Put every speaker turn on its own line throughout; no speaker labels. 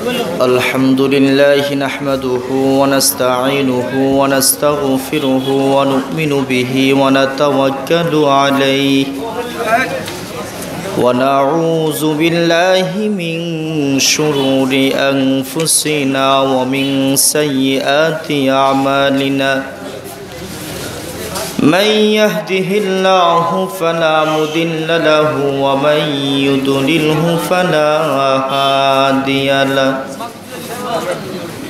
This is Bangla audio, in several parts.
الحمد لله نحمده ونستعينه ونستغفره ونؤمن به ونتوكل عليه ونعوذ بالله من شرور أنفسنا ومن سيئات أعمالنا من يهده الله فلا مضل له ومن يضلله فلا هادي له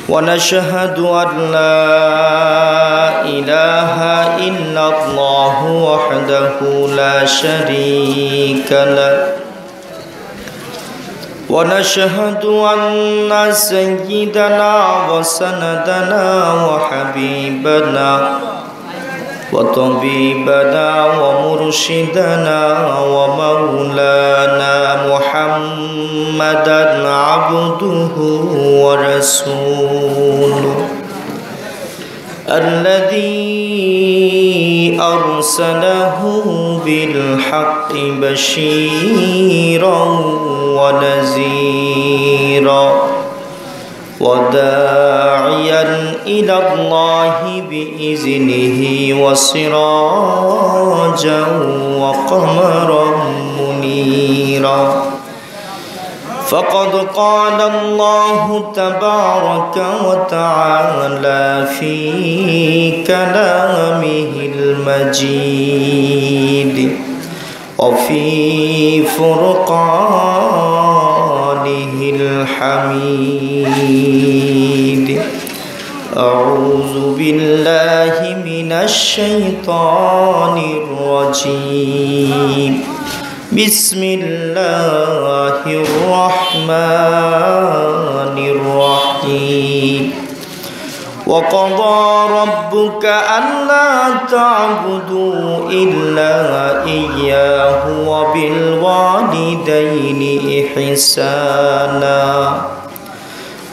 ونشهد أن لا إله إلا الله وحده لا شريك له ونشهد أن سيدنا وسندنا وحبيبنا وطبيبنا ومرشدنا ومولانا محمدا عبده ورسوله الذي أرسله بالحق بشيرا ونذيرا وداعيا إلى الله بإذنه وسراجا وقمرا منيرا فقد قال الله تبارك وتعالى في كلامه المجيد وفي فرقانه الحميد أعوذ بالله من الشيطان الرجيم بسم الله الرحمن الرحيم وقضى ربك ألا تعبدوا إلا إياه وبالوالدين إحسانا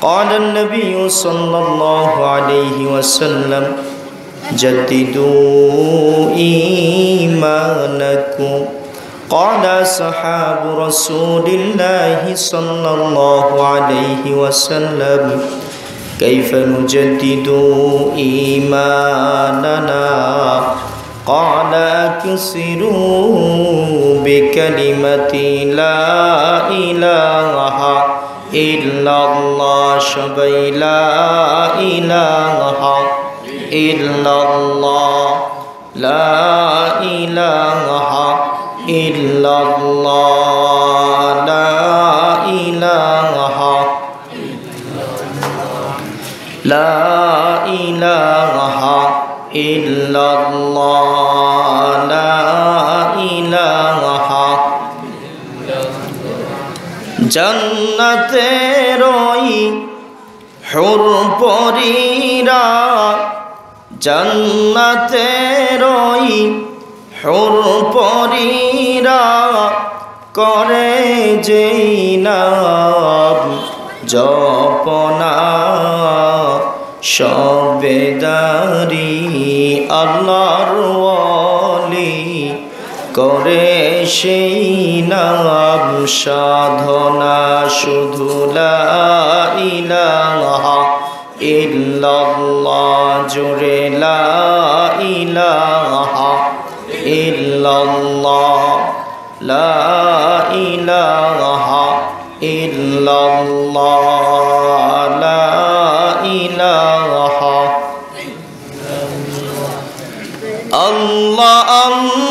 قال النبي صلى الله عليه وسلم جددوا إيمانكم قال أصحاب رسول الله صلى الله عليه وسلم كيف نجدد إيماننا قال أكثروا بكلمة لا إله إلا الله شبي لا إله إلا الله لا إله إلا الله لا إله لا إله إلا الله لا إله জান্নাতের ওই হুর পরীরা জান্নাতের ওই হুর পরীরা করে যেই নাম জপনা সবেদারি আল্লাহর ওয়ালি করে সেই নাম সাধনা শুধু লা ইলাহা ইল্লাল্লাহ জোরে লা ইলাহা ইল্লাল্লাহ লা ইলাহা ইল্লাল্লাহ লা ইলাহা আল্লাহ আল্লাহ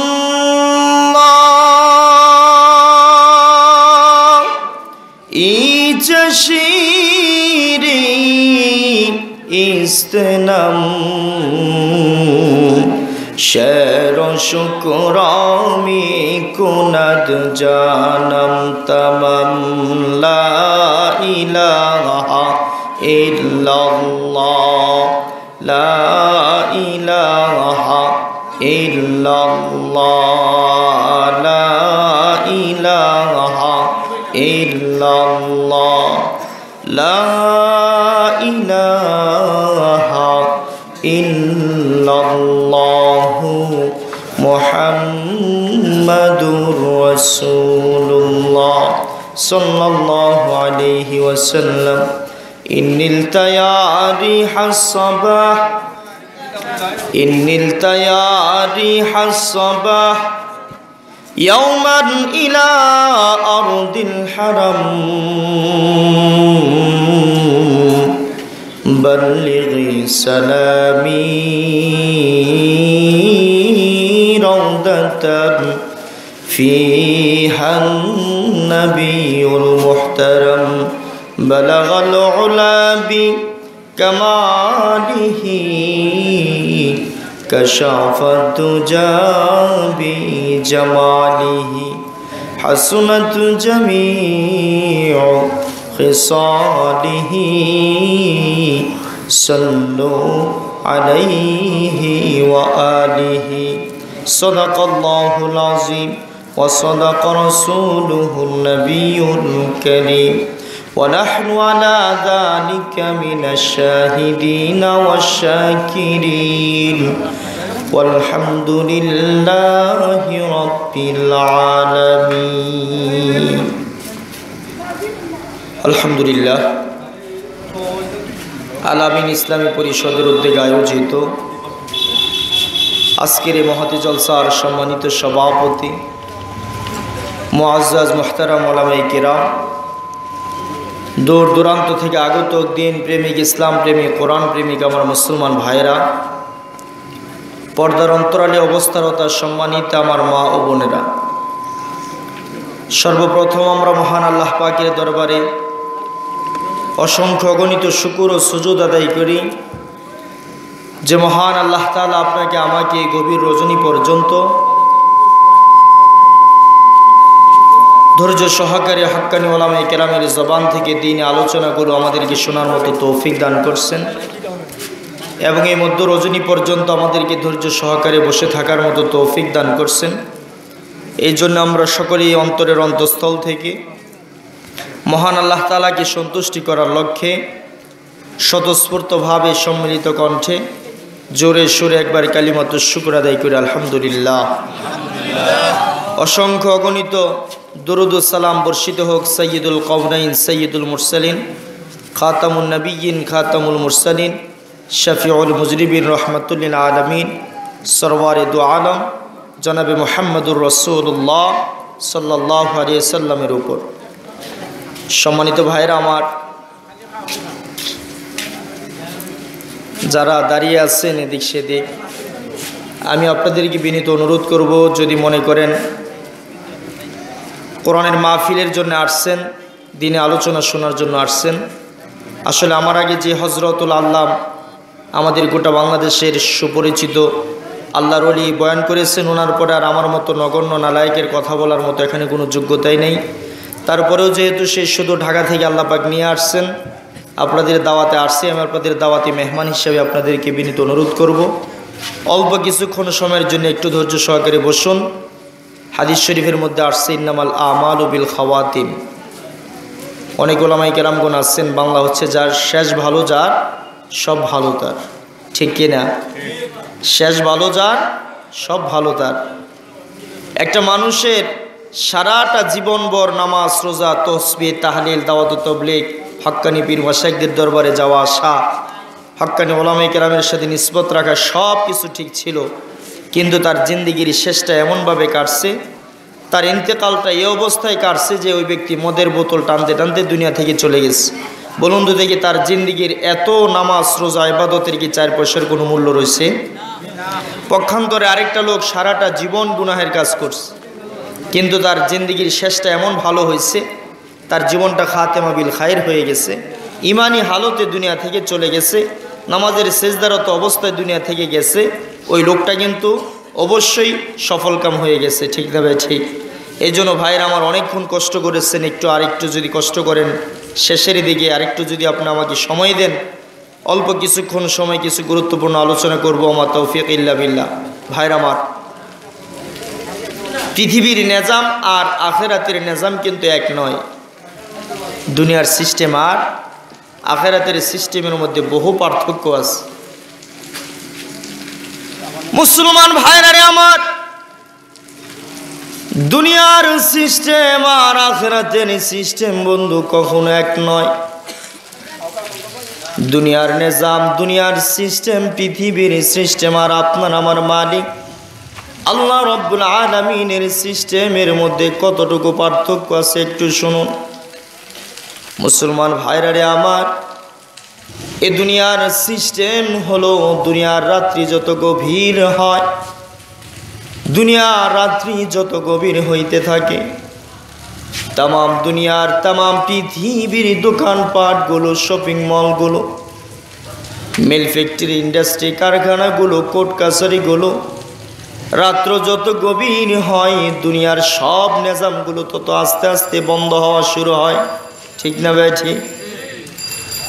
ইজশিরি ইস্তেনাম শের শুকরামি কুনাদ জানম তমম লা ইলাহা ইল্লাল্লাহ লা ইলাহা ইল্লাল্লাহ লা ইলাহা ইল্লাল্লাহ লা ইলাহা ইল্লাল্লাহু মুহাম্মাদুর রাসূলুল্লাহ صلى الله عليه وسلم إن نلت يا ريح الصباح إن نلت يا ريح الصباح يوما إلى أرض الحرم بلغي سلامي روضة فيها النبي المحترم بلغ العلا بكماله كشف الدجى بجماله حسنت جميع خصاله صلوا عليه وآله صدق الله العظيم وصدق رسوله النبي الكريم ونحن على ذلك من الشاهدين والشاكرين والحمد لله رب العالمين الحمد لله আলামিন ইসলামী পরিষদের উদ্যোগে আয়োজিত আজকের এই মহতি জলসার সম্মানিত সভাপতি মুআজ্জাজ মুহতারাম উলামায়ে কিরাম, দূর দূরান্ত থেকে আগত দিন প্রেমিক, ইসলাম প্রেমিক, কোরআন প্রেমিক আমার মুসলমান ভাইরা, পর্দার অন্তরালে অবস্থারতা সম্মানিত আমার মা ও বোনেরা, সর্বপ্রথম আমরা মহান আল্লাহ পাকের দরবারে অসংখ্য অগণিত শুকর ও সুজুদ আদায় করি যে মহান আল্লাহ তাআলা আপনাকে আমাকে গভীর রজনী পর্যন্ত ধৈর্য সহকারে হাক্কানি উলামায়ে কেরামের জবান থেকে দ্বীনে আলোচনা করে আমাদেরকে শোনার মতো তৌফিক দান করছেন এবং এই মধ্য রজনী পর্যন্ত আমাদেরকে ধৈর্য সহকারে বসে থাকার মতো তৌফিক দান করছেন। এই জন্য আমরা সকলেই অন্তরের অন্তঃস্থল থেকে মহান আল্লাহ তাআলাকে সন্তুষ্টি করার লক্ষ্যে স্বতঃস্ফূর্তভাবে সম্মিলিত কণ্ঠে জোরে সুরে একবার কালিমাতুশ শুকর আদায় করে আলহামদুলিল্লাহ। অসংখ্য অগণিত দরুদ ও সালাম বর্ষিত হোক সাইয়্যিদুল কওনাইন সাইয়্যিদুল মুরসালিন খাতামুন নবিয়্যিন খাতামুল মুরসালিন শফিউল মুজরিবিন রাহমাতুল লিল আলামিন সরওয়ারে দু আলম জনাবে মুহাম্মদুর রাসূলুল্লাহ সাল্লাল্লাহু আলাইহি সাল্লামের উপর। সম্মানিত ভাইরা আমার, যারা দাঁড়িয়ে আছেন এদিক সেদিক, আমি আপনাদেরকে বিনীত অনুরোধ করব, যদি মনে করেন কোরআনের মাহফিলের জন্য আসছেন, দিনে আলোচনা শোনার জন্য আসছেন, আসলে আমার আগে যে হজরতুল আল্লাহ আমাদের গোটা বাংলাদেশের সুপরিচিত আল্লাহর ওলি বয়ান করেছেন, ওনার পরে আর আমার মতো নগণ্য নালায়েকের কথা বলার মতো এখানে কোনো যোগ্যতাই নেই। তারপরেও যেহেতু সে শুধু ঢাকা থেকে আল্লাহ পাক নিয়ে আসছেন, আপনাদের দাওয়াতে আসছে, আমি আপনাদের দাওয়াতি মেহমান হিসেবে আপনাদেরকে বিনীত অনুরোধ করব, অল্প কিছুক্ষণ সময়ের জন্য একটু ধৈর্য সহকারে বসুন। হাদিস শরীফের মধ্যে আসছে ইন্নামাল আমালু বিল খাওয়াতিম। অনেক উলামায়ে কেরামগণ আসছেন, বাংলা হচ্ছে যার শেষ ভালো যার সব ভালো তার, ঠিক কিনা? শেষ ভালো যার সব ভালো তার। একটা মানুষের সারাটা জীবনভর নামাজ, রোজা, তসবিহ, তাহলিল, দাওয়াত, তাবলীগ, হক্কানি পীর মাশায়েখদের দরবারে যাওয়া আসা, হক্কানি উলামায়ে কেরামের সাথে নিসবত রাখা, সব কিছু ঠিক ছিল, কিন্তু তার জিন্দিগির শেষটা এমনভাবে কাটছে, তার ইন্তেকালটা এই অবস্থায় কাটছে যে ওই ব্যক্তি মদের বোতল টানতে টানতে দুনিয়া থেকে চলে গেছে। বলুন তো দেখি, তার জিন্দিগির এত নামাজ, রোজা, ইবাদতের কি 4 পয়সার কোনো মূল্য রয়েছে? পক্ষান্তরে আরেকটা লোক সারাটা জীবন গুনাহের কাজ করছে, কিন্তু তার জিন্দিগির শেষটা এমন ভালো হয়েছে, তার জীবনটা খাতেমা বিল খায়ের হয়ে গেছে, ইমানি হালতে দুনিয়া থেকে চলে গেছে, নামাজের সেজদারত অবস্থায় দুনিয়া থেকে গেছে। ওই লোকটা কিন্তু অবশ্যই সফলকাম হয়ে গেছে, ঠিক না ভাই? ঠিক। এই জন্য ভাইয়ের আমার অনেকক্ষণ কষ্ট করেছেন, আরেকটু যদি কষ্ট করেন, শেষের দিকে আরেকটু যদি আপনি আমাকে সময় দেন, অল্প কিছুক্ষণ সময় কিছু গুরুত্বপূর্ণ আলোচনা করবো। আমার তৌফিক ইল্লা বিল্লাহ। ভাইয়ের আমার, পৃথিবীর নিজাম আর আখিরাতের নিজাম কিন্তু এক নয়। দুনিয়ার সিস্টেম আর আখিরাতের সিস্টেমের মধ্যে বহু পার্থক্য আছে। মুসলমান ভাইরা রে আমার, দুনিয়ার সিস্টেম আর আখিরাতের সিস্টেম বন্ধু কখনো এক নয়। দুনিয়ার নিজাম, দুনিয়ার সিস্টেম, পৃথিবীর সিস্টেম আর আপনার আমার মালিক আল্লাহ রাব্বুল আলামিনের সিস্টেমের মধ্যে কতটুকু পার্থক্য আছে একটু শুনুন। মুসলমান ভাইরা রে আমার, এই দুনিয়ার সিস্টেম হলো দুনিয়ার রাত্রি যত গভীর হয়, দুনিয়ার রাত্রি যত গভীর হইতে থাকে, তামাম দুনিয়ার তামাম পৃথিবীর দোকানপাটগুলো, শপিং মলগুলো, মিল ফ্যাক্টরি, ইন্ডাস্ট্রি, কারখানাগুলো, কোর্ট কাছারিগুলো, রাত্র যত গভীর হয় দুনিয়ার সব নিজামগুলো তত আস্তে আস্তে বন্ধ হওয়া শুরু হয়। ঠিক না ভাই? ঠিক।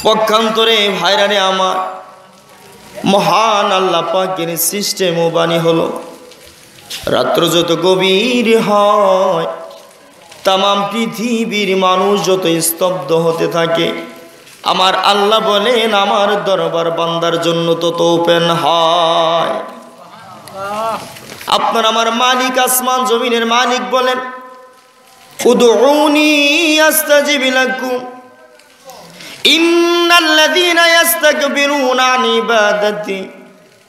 পক্ষান্তরে ভাইরারে আমার, মহান আল্লাহ পাকের সিস্টেম ও বাণী হলো রাত্র যত গভীর হয় তামাম পৃথিবীর মানুষ যত স্তব্ধ হতে থাকে, আমার আল্লাহ বলেন আমার দরবার বান্দার জন্য তত ওপেন হয়। আপনার আমার মালিক, আসমান জমিনের মালিক বলেন উদউনি আস্তাজিব লাকুম ইন্নাল্লাযীনা ইস্তাকবিরুনা আন ইবাদাতি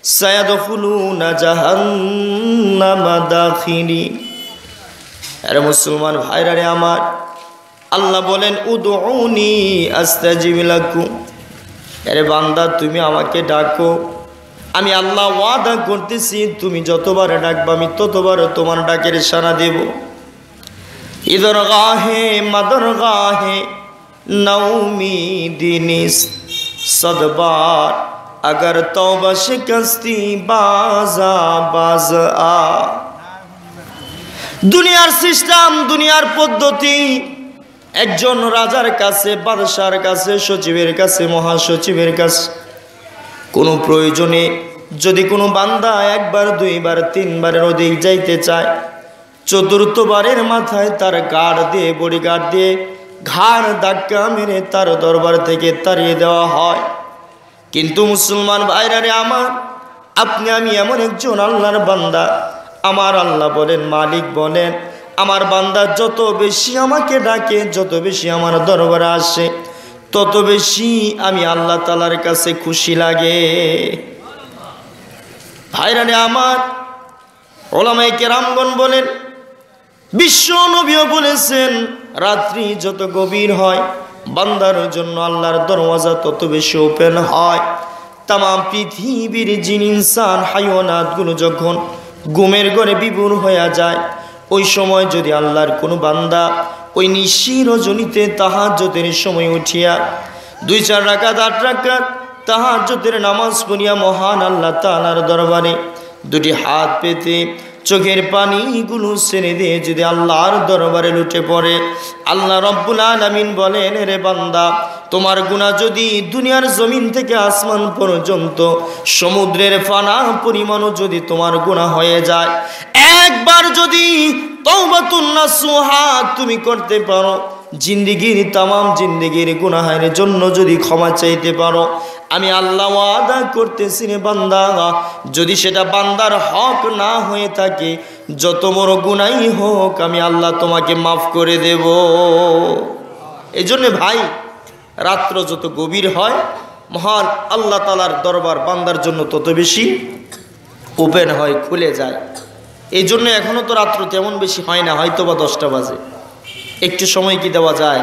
সায়াদখুলুনা জাহান্নামা দাখিরিন। আরে মুসলমান ভাইরা রে আমার, আল্লাহ বলেন উদউনি আস্তাজিব লাকুম, আরে বান্দা তুমি আমাকে ডাকো, আমি আল্লাহ ওয়াদা করতেছি তুমি যতবার ডাকবা আমি ততবার তোমার ডাকের সাড়া দেব। ইদর গাহে মাদর গাহে নৌমি দিনিস সদবার अगर तौबा शिकस्ती बाजा बाज आ। দুনিয়ার সিস্টেম, দুনিয়ার পদ্ধতি, একজন রাজার কাছে, বাদশার কাছে, সচিবের কাছে, মহাসচিবের কাছে কোনো প্রয়োজনে যদি কোনো বান্দা একবার, দুইবার, তিনবারের অধিক যাইতে চায়, চতুর্থবারের মাথায় তার গার্ড দিয়ে, বডিগার্ড দিয়ে ঘাড় ধাক্কা মেরে তার দরবার থেকে তাড়িয়ে দেওয়া হয়। কিন্তু মুসলমান ভাইরা রে আমার, আপনি আমি এমন একজন আল্লাহর বান্দা, আমার আল্লাহ বলেন, মালিক বলেন, আমার বান্দা যত বেশি আমাকে ডাকে, যত বেশি আমার দরবারে আসে, তত বেশি আমি আল্লাহ তাআলার কাছে খুশি লাগে। ভাইরা রে আমার, উলামায়ে কেরামগণ বলেন, বিশ্ব নবীও বলেছেন রাত্রি যত গভীর হয় বান্দার জন্য আল্লাহর দরওয়াজা তত বেশি ওপেন হয়। তামাম পৃথিবীর জিন, ইনসান, হাইওয়ানাতগুলো যখন ঘুমের ঘরে বিভোর হয়ে যায়, ওই সময় যদি আল্লাহর কোনো বান্দা ওই নিশি রজনীতে তাহাজ্জুদের সময় উঠিয়া 2-4 রাকাত, 8 রাকাত তাহাজ্জুদের নামাজ পড়িয়া মহান আল্লাহ তাআলার দরবারে দুটি হাত পেতে চোখের পানিগুলো ছেড়ে দিয়ে যদি আল্লাহর দরবারে লুটে পড়ে, আল্লাহ রব্বুল আলামিন বলেন, রে বান্দা, তোমার গুনাহ যদি দুনিয়ার জমিন থেকে আসমান পর্যন্ত সমুদ্রের ফানা পরিমাণও যদি তোমার গুনাহ হয়ে যায়, একবার যদি তওবাতুন নাসুহা তুমি করতে পারো, জিন্দেগির তামাম জিন্দেগির গুনাহের জন্য যদি ক্ষমা চাইতে পারো, আমি আল্লাহ ওয়াদা করতেছি রে বান্দা, যদি সেটা বান্দার হক না হয়ে থাকে, যত বড় গুনাহই হোক আমি আল্লাহ তোমাকে মাফ করে দেব। এই জন্য ভাই, রাত্র যত গভীর হয় মহান আল্লাহ তাআলার দরবার বান্দার জন্য তত বেশি ওপেন হয়, খুলে যায়। এই জন্য এখনও তো রাত্র তেমন বেশি হয় না, হয়তো বা 10টা বাজে। একটু সময় কি দেওয়া যায়?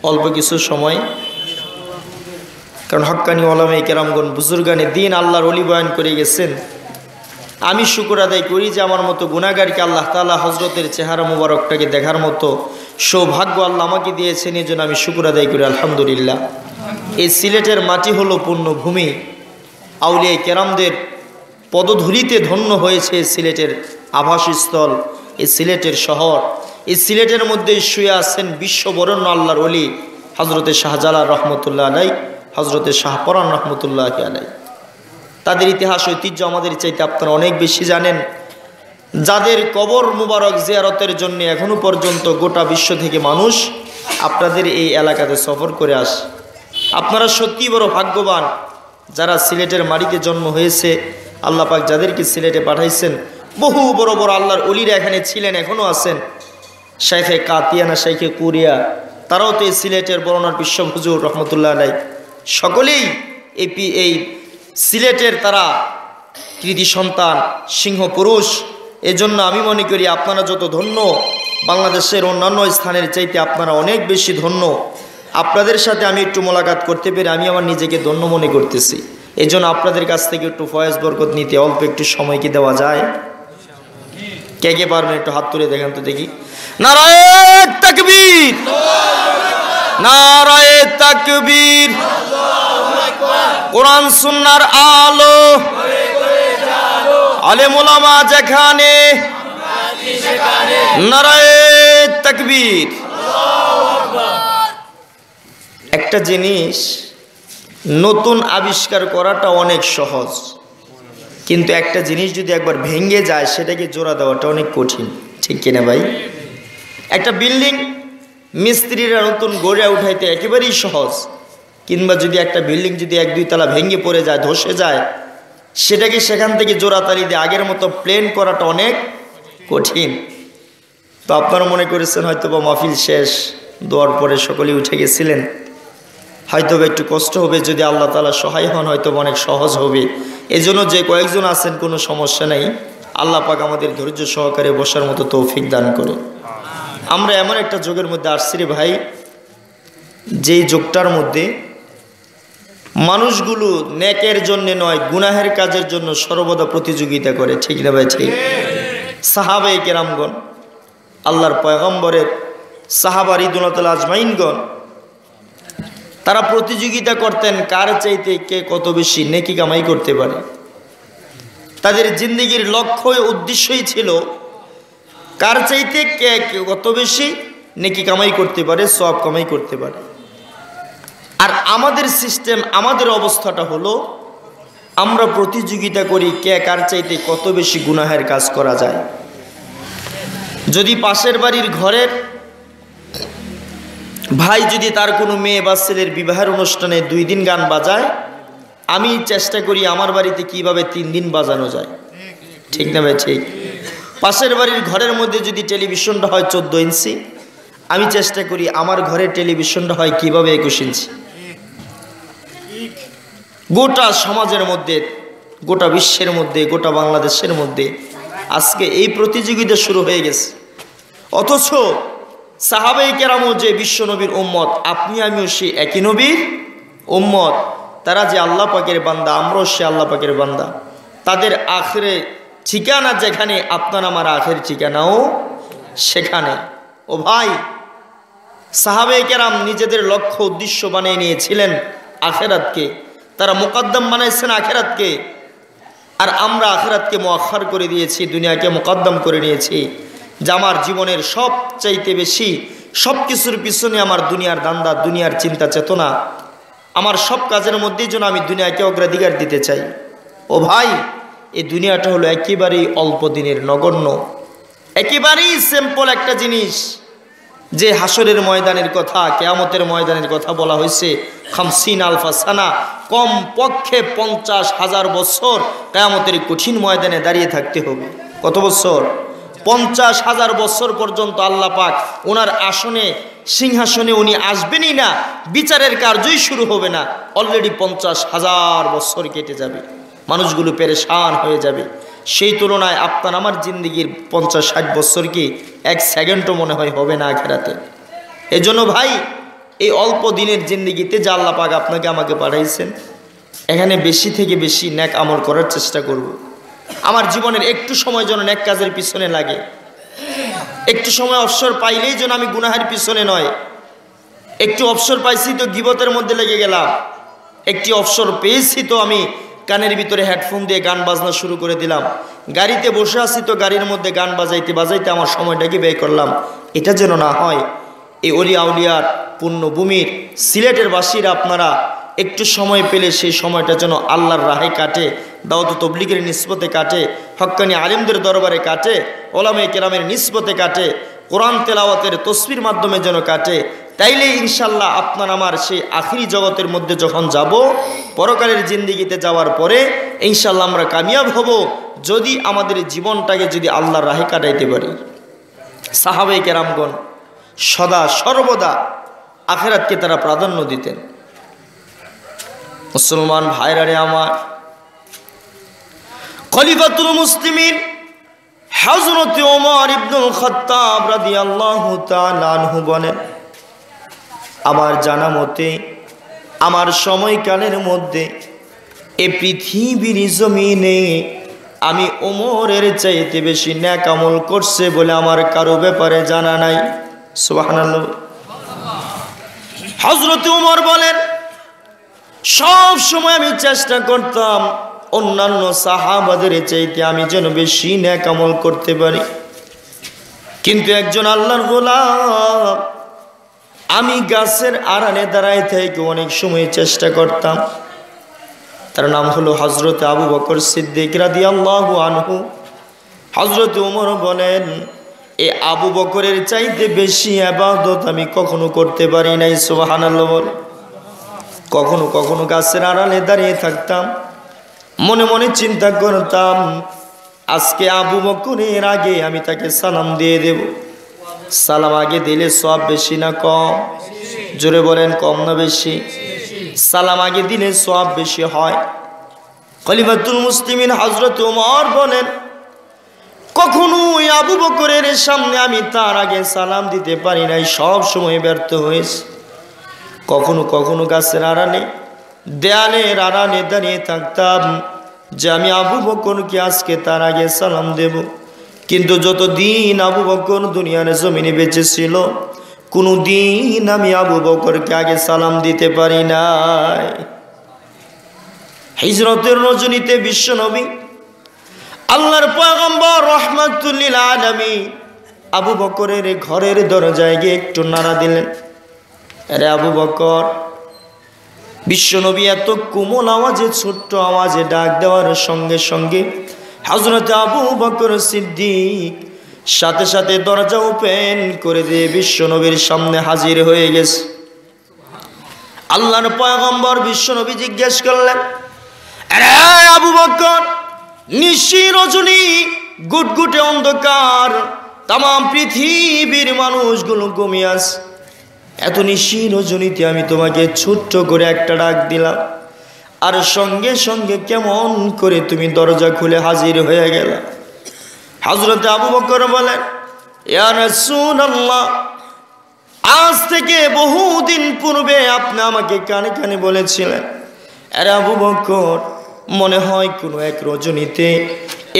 অল্প কিছু সময়। কারণ হক্কানি ওলামায়ে কেরামগণ, বুজুর্গানে দিন, আল্লাহর ওলি বয়ান করে গেছেন। আমি শুকর আদায় করি যে আমার মতো গুনাহগারকে আল্লাহ তাআলা হজরতের চেহারা মুবারকটাকে দেখার মতো সৌভাগ্য আল্লাহ আমাকে দিয়েছেন। এই জন্য আমি শুকর আদায় করি আলহামদুলিল্লাহ। এই সিলেটের মাটি হলো পুণ্যভূমি, আউলিয়া কেরামদের পদধূলিতে ধন্য হয়েছে সিলেটের আবাসস্থল, এই সিলেটের শহর। এই সিলেটের মধ্যে শুয়ে আছেন বিশ্ববরণ্য আল্লাহর ওলি হজরতে শাহজালাল রহমতুল্লাহ আলাই, হজরতে শাহপরান রহমতুল্লাহ আলাই। তাদের ইতিহাস ঐতিহ্য আমাদের চাইতে আপনারা অনেক বেশি জানেন, যাদের কবর মুবারক জিয়ারতের জন্য এখনো পর্যন্ত গোটা বিশ্ব থেকে মানুষ আপনাদের এই এলাকাতে সফর করে আসে। আপনারা সত্যি বড় ভাগ্যবান যারা সিলেটের মাটিতে জন্ম হয়েছে। আল্লাহ পাক যাদেরকে সিলেটে পাঠাইছেন বহু বড় বড় আল্লাহর ওলিরা এখানে ছিলেন, এখনও আছেন। শাইখে কাতিয়ানা, শাইখে কুরিয়া, তারাও তো এই সিলেটের বরনার বিশ্ব হুজুর রহমতুল্লাহ আলাই, সকলেই এই সিলেটের তারা কৃতি সন্তান, সিংহ পুরুষ। এজন্য আমি মনে করি আপনারা যত ধন্য, বাংলাদেশের অন্যান্য স্থানের চাইতে আপনারা অনেক বেশি ধন্য। আপনাদের সাথে আমি একটু মোলাকাত করতে পেরে আমি আমার নিজেকে ধন্য মনে করতেছি। এই জন্য আপনাদের কাছ থেকে একটু ফয়েজ বরকত নিতে অল্প একটু সময় কি দেওয়া যায়? কে কে পারবেন একটু হাত তুলে দেখেন তো দেখি। নারায়ে তাকবীর, নারায়ে তাকবীর। কোরআন সুন্নাহর আলো, আলেম ওলামা যেখানে, নারায়ে তাকবীর। একটা জিনিস নতুন আবিষ্কার করাটা অনেক সহজ, কিন্তু একটা জিনিস যদি একবার ভেঙে যায় সেটাকে জোড়া দেওয়াটা অনেক কঠিন, ঠিক কিনা ভাই? একটা বিল্ডিং মিস্ত্রিরা নতুন গড়ে উঠাইতে একেবারেই সহজ, কিংবা যদি একটা বিল্ডিং যদি 1-2 তলা ভেঙে পড়ে যায়, ধসে যায়, সেটাকে সেখান থেকে জোড়াতালি দিয়ে আগের মতো প্লেন করাটা অনেক কঠিন। তো আপনারা মনে করেছেন হয়তো বা মাহফিল শেষ, দোয়ার পরে সকলেই উঠে গেছিলেন, হয়তো একটু কষ্ট হবে, যদি আল্লাহ তাআলা সহায় হন হয়তো অনেক সহজ হবে। এজন্য যে কয়েকজন আছেন কোনো সমস্যা নেই, আল্লাহ পাক আমাদের ধৈর্য সহকারে বসার মতো তৌফিক দান করে। আমরা এমন একটা যুগের মধ্যে আসছি রে ভাই, যেই যুগটার মধ্যে মানুষগুলো নেকের জন্য নয়, গুনাহের কাজের জন্য সর্বদা প্রতিযোগিতা করে, ঠিক না ভাই? ঠিক। সাহাবায়ে কেরামগণ, আল্লাহর পয়গম্বরের সাহাবা রিদওয়ানুল্লাহ আজমাইনগণ, তারা প্রতিযোগিতা করতেন কার চাইতে কে কত বেশি নেকি কামাই করতে পারে। তাদের জিন্দেগির লক্ষ্য উদ্দেশ্যই ছিল কার চাইতে কে কত বেশি নেকি কামাই করতে পারে, সওয়াব কামাই করতে পারে। আর আমাদের সিস্টেম, আমাদের অবস্থাটা হলো আমরা প্রতিযোগিতা করি কে কার চাইতে কত বেশি গুনাহের কাজ করা যায়। যদি পাশের বাড়ির ঘরের ভাই যদি তার কোনো মেয়ে বা ছেলের বিবাহের অনুষ্ঠানে 2 দিন গান বাজায়, আমি চেষ্টা করি আমার বাড়িতে কিভাবে 3 দিন বাজানো যায়, ঠিক না ভাই? ঠিক। পাশের বাড়ির ঘরের মধ্যে যদি টেলিভিশনটা হয় 14 ইঞ্চি, আমি চেষ্টা করি আমার ঘরের টেলিভিশনটা হয় কিভাবে 21 ইঞ্চি। গোটা সমাজের মধ্যে, গোটা বিশ্বের মধ্যে, গোটা বাংলাদেশের মধ্যে আজকে এই প্রতিযোগিতা শুরু হয়ে গেছে। অথচ সাহাবায়ে কেরামও যে বিশ্ব নবীর উম্মত, আপনি আমিও সে একই নবীর উম্মত। তারা যে আল্লাহ পাকের বান্দা, আমরাও সে আল্লাহ পাকের বান্দা। তাদের আখেরে ঠিকানা যেখানে, আপনার আমার আখের ঠিকানাও সেখানে। ও ভাই, সাহাবায়ে কেরাম নিজেদের লক্ষ্য উদ্দেশ্য বানিয়ে নিয়েছিলেন আখেরাতকে, তারা মুকদ্দম বানাইছেন আখেরাতকে। আর আমরা আখেরাতকে মুআখার করে দিয়েছি, দুনিয়াকে মুকদ্দম করে নিয়েছি। যে আমার জীবনের সবচাইতে বেশি সব কিছুর পিছনে আমার দুনিয়ার দান্দা, দুনিয়ার চিন্তা চেতনা, আমার সব কাজের মধ্যেই যেন আমি দুনিয়াকে অগ্রাধিকার দিতে চাই। ও ভাই, এই দুনিয়াটা হলো একেবারেই অল্প দিনের, নগণ্য, একেবারেই সিম্পল একটা জিনিস। যে হাসরের ময়দানের কথা, কিয়ামতের ময়দানের কথা বলা হয়েছে, 50 আলফা সানা, কম পক্ষে 50,000 বছর কিয়ামতের কঠিন ময়দানে দাঁড়িয়ে থাকতে হবে। কত বছর? 50,000 বছর পর্যন্ত আল্লাহ পাক ওনার আসনে, সিংহাসনে উনি আসবেনই না, বিচারের কার্যই শুরু হবে না। অলরেডি 50,000 বছর কেটে যাবে, মানুষগুলো পেরেশান হয়ে যাবে। সেই তুলনায় আপনার আমার জিন্দেগির 50-60 বছর কি 1 সেকেন্ডও মনে হয় হবে না আখেরাতে। এজন্য ভাই, এই অল্প দিনের জিন্দেগিতে যে আল্লাহ পাক আপনাকে আমাকে পাঠাইছেন, এখানে বেশি থেকে বেশি নেক আমল করার চেষ্টা করব। আমার জীবনের একটু সময় যেন নেক কাজের পিছনে লাগে, একটু সময় অবসর পাইলেই যেন আমি গুনাহের পিছনে নয়। একটু অবসর পাইছি তো গীবতের মধ্যে লেগে গেলাম, একটি অবসর পেয়েছি তো আমি কানের ভিতরে হেডফোন দিয়ে গান বাজনা শুরু করে দিলাম, গাড়িতে বসে আছি তো গাড়ির মধ্যে গান বাজাইতে বাজাইতে আমার সময়টাকে ব্যয় করলাম। এটা যেন না হয়। এই অলিয়া আউলিয়ার পুণ্যভূমির সিলেটের বাসীরা আপনারা একটু সময় পেলে সেই সময়টা যেন আল্লাহর রাহে কাটে, দাওয়াত তবলিগের নিসবতে কাটে, হক্কানি আলেমদের দরবারে কাটে, ওলামায়ে কেরামের নিসবতে কাটে, কোরআন তেলাওয়াতের তসবির মাধ্যমে যেন কাটে। তাইলে ইনশাল্লাহ আপনার আমার সেই আখিরি জগতের মধ্যে যখন যাব, পরকালের জিন্দিগিতে যাওয়ার পরে ইনশাআল্লাহ আমরা কামিয়াব হব যদি আমাদের জীবনটাকে যদি আল্লাহর রাহে কাটাইতে পারি। সাহাবায়ে কেরামগণ সদা সর্বদা আখিরাতকে তারা প্রাধান্য দিতেন। মুসলমান ভাইরারে আমার, খলিফাতুল মুসলিমিন হযরত ওমর ইবনুল খাত্তাব রাদিয়াল্লাহু তাআলা আনহু বলেন, আমার জানা মতে আমার সময়কালের মধ্যে এই পৃথিবীর জমিনে আমি ওমরের চাইতে বেশি নেক আমল করছে বলে আমার কারো ব্যাপারে জানা নাই। সুবহানাল্লাহ। হযরত ওমর বলেন, সব সময় আমি চেষ্টা করতাম অন্যান্য সাহাবাদের চাইতে আমি যেন বেশি নেক আমল করতে পারি, কিন্তু একজন আল্লাহর গোলাম আমি গাছের আড়ালে দাঁড়ায় থেকে অনেক সময় চেষ্টা করতাম। তার নাম হলো হযরত আবু বকর সিদ্দিক রাদিয়াল্লাহু আনহু। হযরত ওমর বলেন, এই আবু বকরের চাইতে বেশি ইবাদত আমি কখনো করতে পারি নাই। সুবহানাল্লাহ। কখনো কখনো গাছের আড়ালে দাঁড়িয়ে থাকতাম, মনে মনে চিন্তা করতাম আজকে আবু বকরের আগে আমি তাকে সালাম দিয়ে দেব। সালাম আগে দিলে সওয়াব বেশি না কম? জোরে বলেন, কম না বেশি? সালাম আগে দিলে সওয়াব বেশি হয়। খলিফাতুল মুসলিমিন হযরত ওমর বলেন, কখনো আবু বকরের সামনে আমি তার আগে সালাম দিতে পারি নাই, সব সময় ব্যর্থ হয়েছে। কখনো কখনো গাছের আড়ালে দেয়ালের আড়ালে দাঁড়িয়ে থাকতাম যে আমি আবু বকরকে আজকে তার আগে সালাম দেব, কিন্তু যতদিন আবু বকর দুনিয়ার জমিনে বেঁচে ছিল কোনো দিন আমি আবু বকরকে আগে সালাম দিতে পারি নাই। হিজরতের রজনীতে বিশ্বনবী আল্লাহর পয়গম্বর রাহমাতুল লিল আলামিন আবু বকরের ঘরের দরজায় গিয়ে একটু নাড়া দিলেন। আরে আবু বকর! বিশ্বনবী এত কোমল আওয়াজে, ছোট্ট আওয়াজে ডাক দেওয়ার সঙ্গে সঙ্গে হযরত আবু বকর সিদ্দিক সাথে সাথে দরজা ওপেন করে দিয়ে বিশ্বনবীর সামনে হাজির হয়ে গেছে। আল্লাহর পয়গম্বর বিশ্বনবী জিজ্ঞেস করলেন, আরে আবু বকর, নিশি রজনী, গুটগুটে অন্ধকার, তাম পৃথিবীর মানুষগুলো ঘুমিয়ে আছে, এত নিশি রজনীতে আমি তোমাকে ছোট্ট করে একটা ডাক দিলাম, আর সঙ্গে সঙ্গে কেমন করে তুমি দরজা খুলে হাজির হয়ে গেল? হযরত আবু বকর বলেন, ইয়া রাসূলুল্লাহ, আজ থেকে বহুদিন পূর্বে আপনি আমাকে কানে কানে বলেছিলেন, আরে আবু বকর, মনে হয় কোনো এক রজনীতে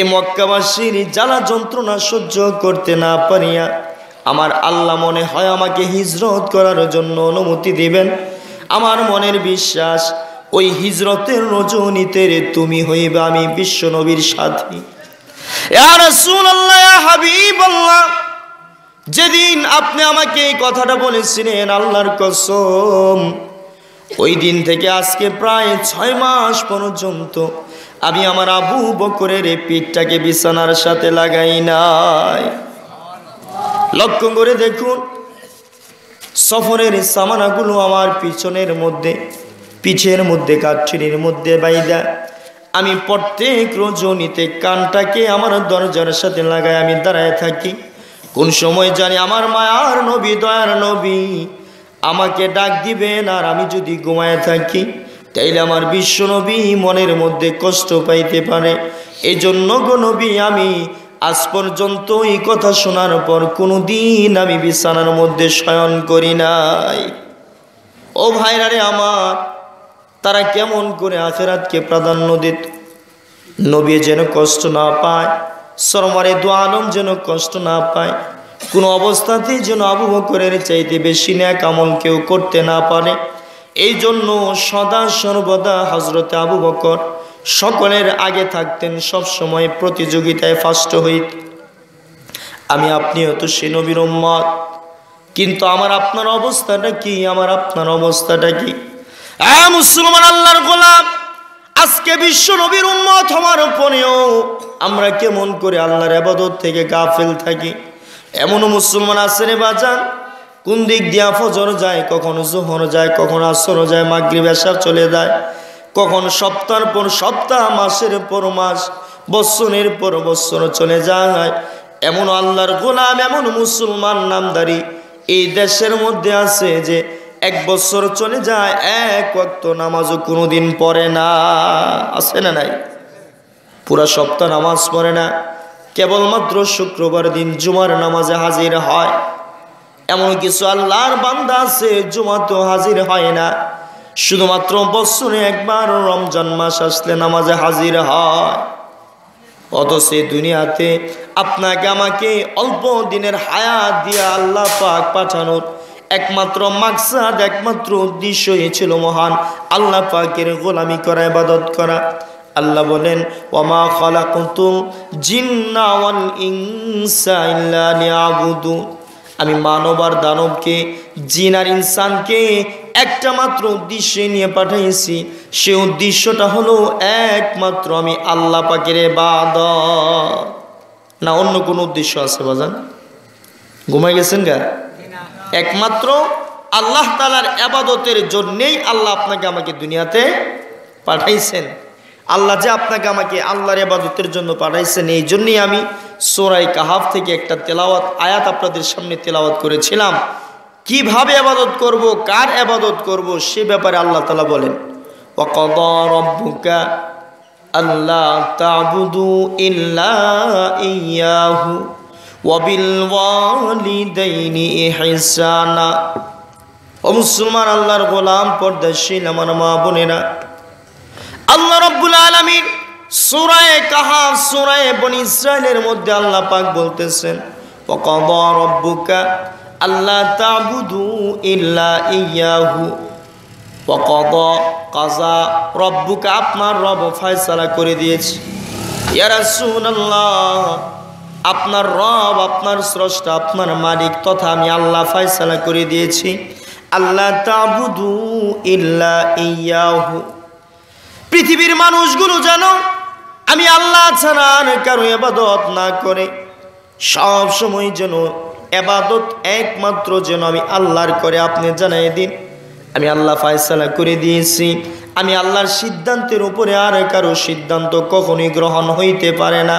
এ মক্কাবাসীর জ্বালা যন্ত্রণা সহ্য করতে না পারিয়া আমার আল্লাহ মনে হয় আমাকে হিজরত করার জন্য অনুমতি দিবেন। আমার মনের বিশ্বাস ওই হিজরতের রজনীতে তুমি হইবে আমি বিশ্বনবীর সাথী। ইয়া রাসূলুল্লাহ, ইয়া হাবিবাল্লাহ, যেদিন আপনি আমাকে এই কথাটা বলেছিলেন, আল্লাহর কসম, ওই দিন থেকে আজকে প্রায় 6 মাস পর্যন্ত আমি আমার আবু বকরের এই পিঠটাকে বিছানার সাথে লাগাই নাই। লক্ষ্য করে দেখুন, সফরের সামানাগুলো আমার পিছের মধ্যে কাঠের মধ্যে বাইদা আমি প্রত্যেক রজনীতে কানটাকে আমার দরজার সাথে লাগাই আমি দাঁড়ায় থাকি। কোন সময় জানি আমার মায়ার নবী, দয়ার নবী আমাকে ডাক দিবেন, আর আমি যদি ঘুমায় থাকি তাইলে আমার বিশ্ব নবী মনের মধ্যে কষ্ট পাইতে পারে। এই জন্য গো নবী, আমি আজ পর্যন্ত এই কথা শোনার পর কোনো দিন আমি বিছানার মধ্যে শয়ন করি নাই। ও ভাইরা রে আমার, তারা কেমন করে আখিরাতকে প্রাধান্য দিত, নবী যেন কষ্ট না পায়, সরমারে দু আলম যেন কষ্ট না পায়, কোনো অবস্থাতেই যেন আবু বকরের চাইতে বেশি নেক আমল কেউ করতে না পারে। এই জন্য সদা সর্বদা হযরতে আবু বকর সকলের আগে থাকতেন, সব সময় প্রতিযোগিতায় ফার্স্ট হইত। আমি আপনিও তো সে নবীর উম্মত, কিন্তু আমার আপনার অবস্থাটা কি? আমার আপনার অবস্থাটা কি? মুসলমান আল্লাহর গোলাম, আজকে বিশ্ব নবীর উম্মত হওয়ার পরেও আমরা কেমন করে আল্লাহর ইবাদত থেকে গাফিল থাকি। এমনও মুসলমান আছে রে বাজান, কোন দিক দিয়া ফজর যায়, কখনো যোহর যায়, কখনো আসর যায়, মাগরিব এশা চলে যায়, কখন সপ্তাহের পর সপ্তাহ, মাসের পর মাস, বৎসরের পর বৎসর চলে যায়। এমন আল্লাহর গোলাম, এমন মুসলমান নামদারি এই দেশের মধ্যে আছে যে 1 বছর চলে যায়, 1 ওয়াক্ত নামাজও কোনোদিন পড়ে না। আছে না নাই? পুরা সপ্তাহ নামাজ পড়ে না, কেবলমাত্র শুক্রবার দিন জুমার নামাজে হাজির হয়। এমন কিছু আল্লাহর বান্দা আছে জুমাতেও হাজির হয় না, শুধুমাত্র বছরে একবার রমজান মাস আসলে নামাজে হাজির হয়। অথচ দুনিয়াতে আপনাকে আমাকে অল্প দিনের হায়াত দিয়ে আল্লাহ পাক পাঠানোর একমাত্র মাকসাদ, একমাত্র উদ্দেশ্যই ছিল মহান আল্লাহ পাকের গোলামি করা, ইবাদত করা। আল্লাহ বলেন, ওয়ামা খালাকুতুল জিন্না ওয়াল ইনসা ইল্লা লিয়াবুদুন। আমি মানব আর দানবকে, জিন আর ইনসানকে একটা মাত্র উদ্দেশ্যে নিয়ে পাঠাইছি। সে উদ্দেশ্যটা হলো একমাত্র আমি আল্লাহ পাকের ইবাদত। না অন্য কোনো উদ্দেশ্য আছে বাজান? ঘুমাই গেছেন গা? একমাত্র আল্লাহ তাআলার ইবাদতের জন্যই আল্লাহ আপনাকে আমাকে দুনিয়াতে পাঠাইছেন। আল্লাহ যে আপনাকে আমাকে আল্লাহর ইবাদতের জন্য পাঠাইছেন, এই জন্যই আমি সূরা কাহাফ থেকে একটা তেলাওয়াত আয়াত আপনাদের সামনে তেলাওয়াত করেছিলাম। কিভাবে ইবাদত করব, কার ইবাদত করব, সে ব্যাপারে আল্লাহ তাআলা বলেন, ওয়াকাদা রাব্বুকা আল্লা তা'বুদু ইল্লা ইয়্যাহু ওয়া বিল ওয়ালিদাইনি ইহসানা। ও মুসলমান আল্লাহর গোলাম, পর্দাশীল আমার মা বোনেরা, আল্লাহ রাব্বুল আলামিন সূরা কাহাফ, সূরা বনী ইসরাঈলের মধ্যে আল্লাহ পাক বলতেছেন, ওয়াকাদা রাব্বুকা আল্লা তা'বুদু ইল্লা ইয়্যাহু। ওয়াকাদা কাযা রাব্বুকা, আপনার রব ফয়সালা করে দিয়েছে। ইয়া রাসূলুল্লাহ, আপনার রব, আপনার স্রষ্টা, আপনার মালিক তথা আমি আল্লাহ ফয়সালা করে দিয়েছি, আল্লাহ তা'বুদু ইল্লা ইয়্যাহু। পৃথিবীর মানুষগুলো জানো আমি আল্লাহ ছাড়া আর কারো ইবাদত না করে, সব সময় যেন ইবাদত একমাত্র যেন আমি আল্লাহর করে। আপনি জানাই দিন, আমি আল্লাহ ফয়সালা করে দিয়েছি, আমি আল্লাহর সিদ্ধান্তের উপরে আর কারো সিদ্ধান্ত কখনোই গ্রহণ হইতে পারে না।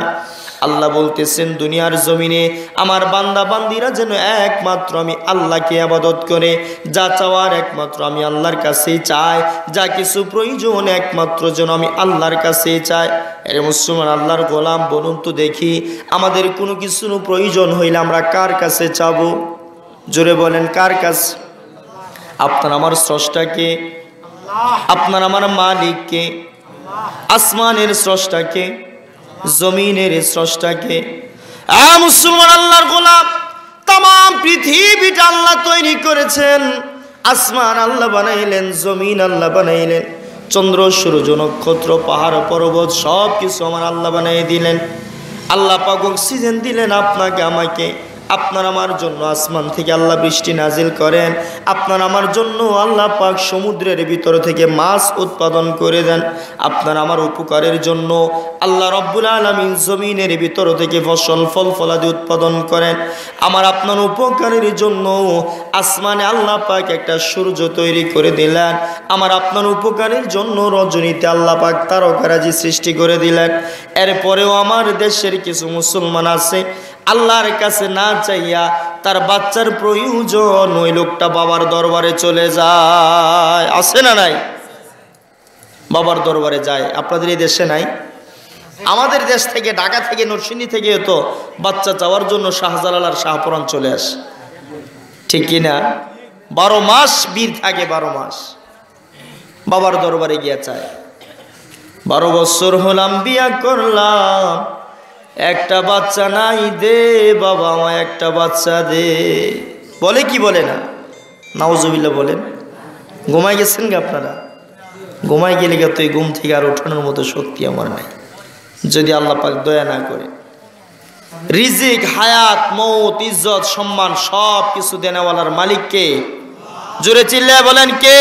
আল্লাহ বলতেছেন, দুনিয়ার জমিনে আমার বান্দা বান্দিরা যেন একমাত্র আমি আল্লাহকে ইবাদত করে, যা চাওয়ার একমাত্র আমি আল্লাহর কাছেই চাই, যা কিছু প্রয়োজন একমাত্র যেন আমি আল্লাহর কাছেই চাই। এর মুসলমান আল্লাহর গোলাম, বলুন তো দেখি, আমাদের কোনো কিছুর প্রয়োজন হইলে আমরা কার কাছে চাবো? জোরে বলেন, কার কাছে? আপনার আমার স্রষ্টাকে, আপনার আমার মালিককে, আসমানের স্রষ্টাকে, জমিনের স্রষ্টাকে। মুসলমান আল্লাহর গোলাম, তাম পৃথিবীটা আল্লাহ তৈরি করেছেন। আসমান আল্লাহ বানাইলেন, জমিন আল্লাহ বানাইলেন, চন্দ্র সূর্য নক্ষত্র পাহাড় পর্বত সব কিছু আমার আল্লাহ বানাই দিলেন। আল্লাহ পাক অক্সিজেন দিলেন আপনাকে আমাকে। আপনার আমার জন্য আসমান থেকে আল্লাহ বৃষ্টি নাজিল করেন, আপনার আমার জন্য আল্লাহ পাক সমুদ্রের ভিতর থেকে মাছ উৎপাদন করে দেন। আপনার আমার উপকারের জন্য আল্লাহ রব্বুল আলামিন জমিনের ভিতর থেকে ফসল ফল ফলাদি উৎপাদন করেন। আমার আপনার উপকারের জন্য আসমানে আল্লাহ পাক একটা সূর্য তৈরি করে দিলেন। আমার আপনার উপকারের জন্য রজনীতে আল্লাহ পাক তারকারাজি সৃষ্টি করে দিলেন। এরপরেও আমার দেশের কিছু মুসলমান আছে আল্লাহর কাছে না চাইয়া তার বাচ্চার প্রয়োজন, ওই লোকটা বাবার দরবারে চলে যায়। আছে না নাই? বাবার দরবারে যায়। আপনাদের এই দেশে নাই? আমাদের দেশ থেকে, ঢাকা থেকে, নরসিংদী থেকে তো বাচ্চা চাওয়ার জন্য শাহজালাল আর শাহপুরান চলে আসে, ঠিক কিনা? 12 মাস বীর থাকে, 12 মাস বাবার দরবারে গিয়া চায়। 12 বছর হলাম, বিয়া করলাম, একটা বাচ্চা নাই, দে বাবা আমায় একটা বাচ্চা দে। বলে কি বলে না? নাউজুবিল্লাহ বলেন। ঘুমাই গেছেন গে আপনারা? ঘুমাই গেলে গে তো এই ঘুম থেকে আর ওঠানোর মতো শক্তি আমার নাই, যদি আল্লাহ পাক দয়া না করে। রিজিক, হায়াত, মৌত, ইজ্জত, সম্মান সব কিছু দেনেওয়ালার মালিক কে? জোরে চিল্লায় বলেন কে?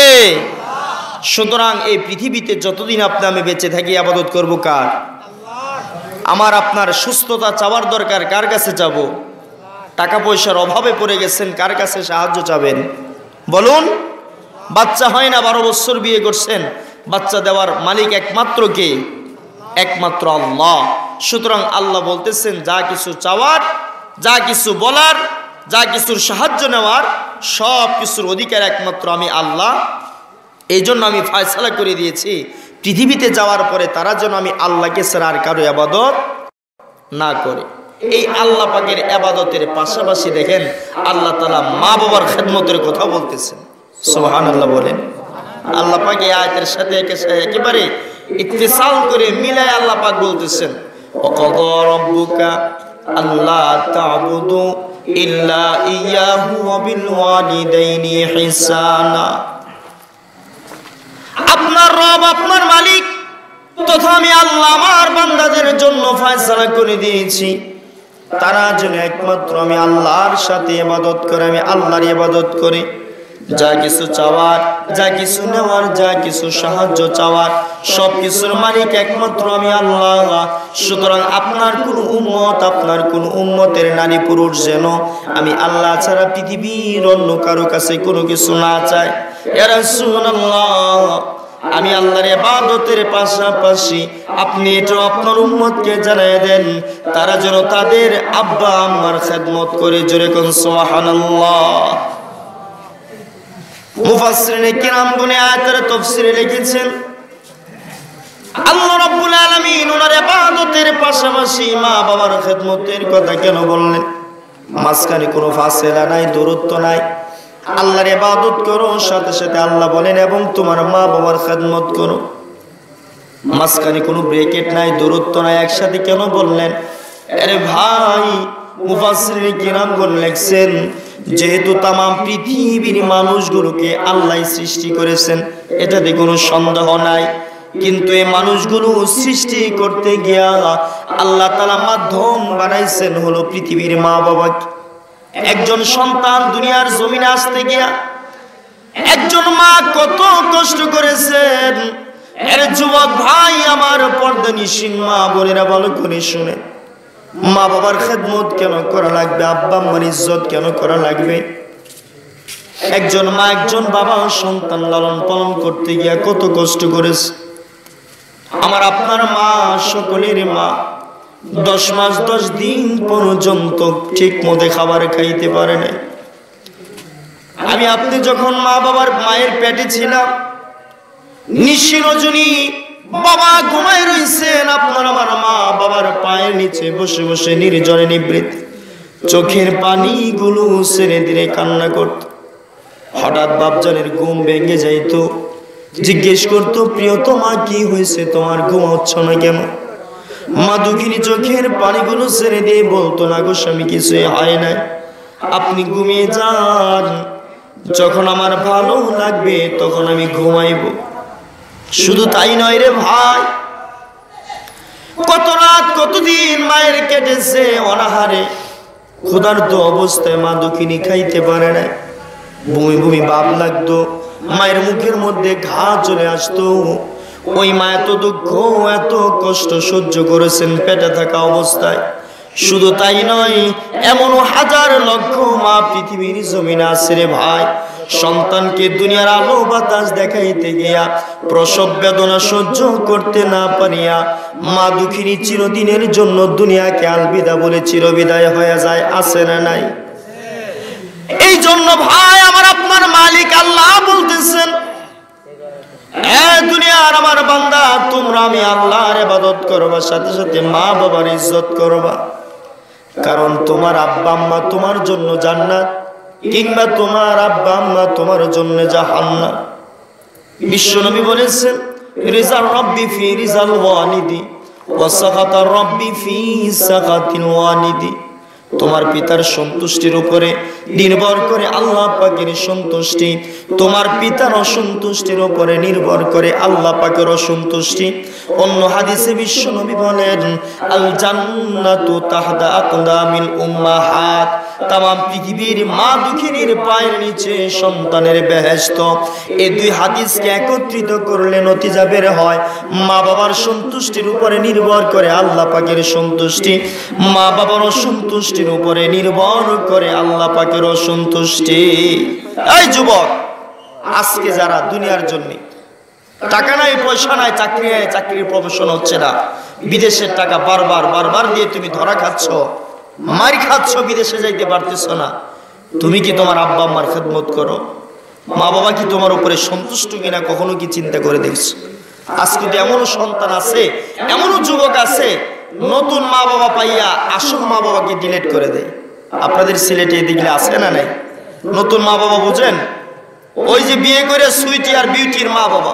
সুতরাং এই পৃথিবীতে যতদিন আপনি আমি বেঁচে থাকি ইবাদত করব কার? আমার আপনার সুস্থতা চাওয়ার দরকার, কার কাছে যাব? টাকা পয়সার অভাবে পড়ে গেছেন, কার কাছে সাহায্য চাবেন? বলুন। বাচ্চা হয় না, 12 বছর বিয়ে করছেন, বাচ্চা দেওয়ার মালিক একমাত্র কে? একমাত্র আল্লাহ। সুতরাং আল্লাহ বলতেছেন যা কিছু চাওয়ার, যা কিছু বলার, যা কিছুর সাহায্য নেওয়ার সব কিছুর অধিকার একমাত্র আমি আল্লাহ। এই জন্য আমি ফয়সালা করে দিয়েছি পৃথিবীতে যাওয়ার পরে তারা যেন আমি আল্লাহকে ছাড়া আর কারো ইবাদত না করে। এই আল্লাহ পাকের ইবাদতের পাশাপাশি দেখেন আল্লাহ তাআলা মা বাবার খেদমতের কথা বলতেছেন। সুবহানাল্লাহ বলেন। আল্লাহ পাক এই আয়াতের সাথে একেবারে ইত্তিসাল করে মিলায় আল্লাহ পাক বলতেছেন ওয়াকাদা রাব্বুকা আল্লা তা'বুদু ইল্লা ইয়াহু ওয়া বিল ওয়ালিদাইনি ইহসানা। আপনার রব, আপনার মালিক তথা আমি আল্লাহ আমার বান্দাদের জন্য ফয়সালা করে দিয়েছি তারা যেন একমাত্র আমি আল্লাহর সাথে ইবাদত করে, আমি আল্লাহর ইবাদত করে। যা কিছু চাওয়ার, যা কিছু নেওয়ার, যা কিছু সাহায্য চাওয়ার সব কিছুর মালিক একমাত্র আমি আল্লাহ। সুতরাং আপনার কোন উম্মত, আপনার কোন উম্মতের নারী পুরুষ যেন আমি আল্লাহ ছাড়া পৃথিবীর অন্য কারো কাছে কোনো কিছু না চায়। ইয়া রাসূলুল্লাহ, আমি আল্লাহর ইবাদতের পাশাপাশি আপনি এটা আপনার উম্মতকে জানাই দেন তারা যেন তাদের আব্বা আম্মার খেদমত করে। জোরে কোন সুবহানাল্লাহ। মুফাসসিরিনে কিরামগণ আয়াতের তাফসীরে লিখেছেন আল্লাহ রাব্বুল আলামিন ওনার ইবাদতের পাশাপাশি মা বাবার খেদমতের কথা কেন বললেন? মাঝখানে কোনো ফাসেলা নাই, দূরত্ব নাই। আল্লাহর ইবাদত করো, সাথে সাথে আল্লাহ বলেন এবং তোমার মা বাবার খেদমত করো। মাঝখানে কোনো ব্রেকেট নাই, দূরত্ব নাই, একসাথে কেন বললেন? আরে ভাই, মুফাসসিরিনে কিরামগণ লিখছেন যেহেতু তাম পৃথিবীর মানুষগুলোকে আল্লাহ সৃষ্টি করেছেন এটাতে কোনো সন্দেহ নাই, কিন্তু এই মানুষগুলো সৃষ্টি করতে গিয়া আল্লাহ তাআলা মাধ্যম বানাইছেন হলো পৃথিবীর মা বাবাকে। একজন সন্তান দুনিয়ার জমিনে আসতে গিয়া একজন মা কত কষ্ট করেছেন। এর যুবক ভাই আমার, পর্দানিশীন মা বোনেরা ভালো করে শুনে, মা বাবার খেদমত কেন করা লাগবে? আব্বা আম্মার ইজ্জত কেন করা লাগবে? একজন মা, একজন বাবা সন্তান লালন পালন করতে গিয়া কত কষ্ট করেছে। আমার আপনার মা, সকলের মা 10 মাস 10 দিন পর্যন্ত ঠিক মতো খাবার খাইতে পারে না। আমি আপনি যখন মা বাবার মায়ের পেটে ছিলাম, নিশি রজনী বাবা ঘুমায় রইছেন, আপনার আমার মা বাবার পায়ের নিচে বসে বসে নির্জনে নিবৃত্ত চোখের পানিগুলো ছেড়ে দিয়ে কান্না করত। হঠাৎ বাপজানের ঘুম ভেঙে যাইত, জিজ্ঞেস করতো প্রিয়তমা কি হয়েছে, তোমার ঘুম হচ্ছে না কেন? মা দুঃখিনী চোখের পানিগুলো ছেড়ে দিয়ে বলতো না গো স্বামী, কিছুই হয় নাই, আপনি ঘুমিয়ে যান, যখন আমার ভালো লাগবে তখন আমি ঘুমাইব। শুধু তাই নয় রে ভাই, কত রাত কতদিন মায়ের কেটেছে অনাহারে, ক্ষুধার্ত অবস্থায় মা দুঃখিনী খাইতে পারে না, বমি বমি ভাব লাগতো, মায়ের মুখের মধ্যে ঘা চলে আসতো। ওই মা এত দুঃখ এত কষ্ট সহ্য করেছেন পেটে থাকা অবস্থায়। শুধু তাই নয়, এমন হাজার লক্ষ মা পৃথিবীর জমিনে আছে রে ভাই, সন্তানকে দুনিয়ার আলো বাতাস দেখাইতে গিয়া প্রসব বেদনা সহ্য করতে না পারিয়া মা দুঃখিনী চিরদিনের জন্য দুনিয়াকে আলবিদা বলে চিরবিদায় হয়ে যায়। আছে না নাই? এই জন্য ভাই আমার আপনার মালিক আল্লাহ বলতেছেন, দুনিয়ার আমার বান্দা, তোমরা আমি আল্লাহর ইবাদত করবা, সাথে সাথে মা বাবার ইজ্জত করবা। কারণ তোমার আব্বা আম্মা তোমার জন্য জান্নাত, কিংবা তোমার আব্বা আম্মা তোমার জন্য জাহান্নাম। বিশ্বনবী বলেছেন রিজাল রব্বি ফি রিজাল ওয়ালিদি ওয়া সাখাতার রব্বি ফি সাখাতিল ওয়ালিদি। তোমার পিতার সন্তুষ্টির উপরে নির্ভর করে আল্লাহ পাকের সন্তুষ্টি, তোমার পিতার অসন্তুষ্টির উপরে নির্ভর করে আল্লাহ পাকের অসন্তুষ্টি। অন্য হাদিসে বিশ্বনবী বলেন আল জান্নাতু তাহতা আকদামিল উম্মাহাত, তামাম পৃথিবীর মা দুঃখিনীর পায়ের নিচে সন্তানের বেহেশত। এই দুই হাদিসকে একত্রিত করলে নতিজা বের হয় মা বাবার সন্তুষ্টির উপরে নির্ভর করে আল্লাহ পাকের সন্তুষ্টি, মা বাবার অসন্তুষ্টির উপরে নির্ভর করে আল্লাহ পাকের অসন্তুষ্টি। এই যুবক, আজকে যারা দুনিয়ার জন্য টাকা নাই, পয়সা নাই, চাকরি নাই, চাকরির প্রমোশন হচ্ছে না, বিদেশের টাকা বারবার দিয়ে তুমি ধরা খাচ্ছ, মার খাচ্ছ, বিদেশে যাইতে পারতেছ না। তুমি কি তোমার আব্বা আম্মার খেদমত করো? মা বাবা কি তোমার উপরে সন্তুষ্ট কিনা কখনো কি চিন্তা করে দেখছো? আজকে তো এমনও সন্তান আছে, এমনও যুবক আছে, নতুন মা বাবা পাইয়া আসল মা বাবাকে ডিলিট করে দেয়। আপনাদের সিলেটে এদিকে আছে না নাই? নতুন মা বাবা বুঝেন, ওই যে বিয়ে করে সুইটি আর বিউটির মা বাবা,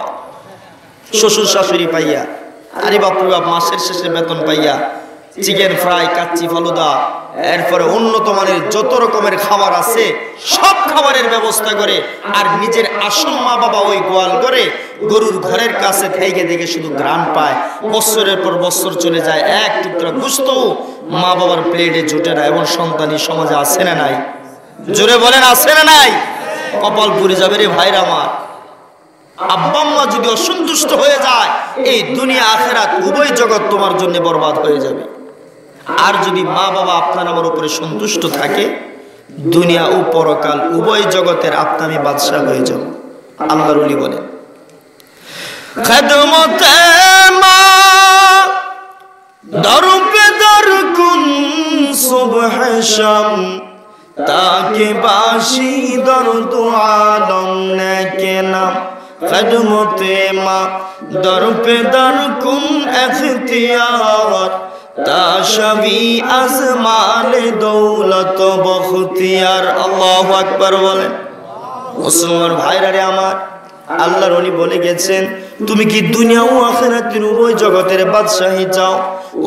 শ্বশুর শাশুড়ি পাইয়া, আরে বাপরে বাপ, মাসের শেষে বেতন পাইয়া চিকেন ফ্রাই, কাচ্চি ফালুদা, এরপরে উন্নত মানের যত রকমের খাবার আছে সব খাবারের ব্যবস্থা করে, আর নিজের আসল মা বাবা ওই গোয়াল করে গরুর ঘরের কাছে থেকে দেখে শুধু গ্রাম পায়। বছরের পর বছর চলে যায়, এক টুকরা গোশত মা বাবার প্লেটে জুটে না। এবং সন্তানি সমাজে আছে না নাই? জোরে বলেন, আছে না নাই? কপাল পুড়ে যাবে রে ভাইরা আমার। আব্বা আম্মা যদি অসন্তুষ্ট হয়ে যায়, এই দুনিয়া আখিরাত উভয় জগৎ তোমার জন্য বরবাদ হয়ে যাবে। আর যদি মা বাবা আপনার আমার উপরে সন্তুষ্ট থাকে, দুনিয়া ও পরকাল উভয় জগতের আপনি বাদশা হয়ে যাব। আল্লাহর ওলি বলেন, খেদমতে মা দরপে দর কুন সুবহ শাম, তাকে বাসি দর দু আলম নেকে নাম। খেদমতে মা দরপে দর কুন ইখতিয়ার, তাশবি আজমালে দৌলত বখতিয়ার। আল্লাহু আকবার বলেন। মুসলমান ভাইরা রে আমার, আল্লাহর ওলি বলে গেছেন, তুমি কি দুনিয়া ও আখিরাতের উভয় জগতের বাদশাহী চাও?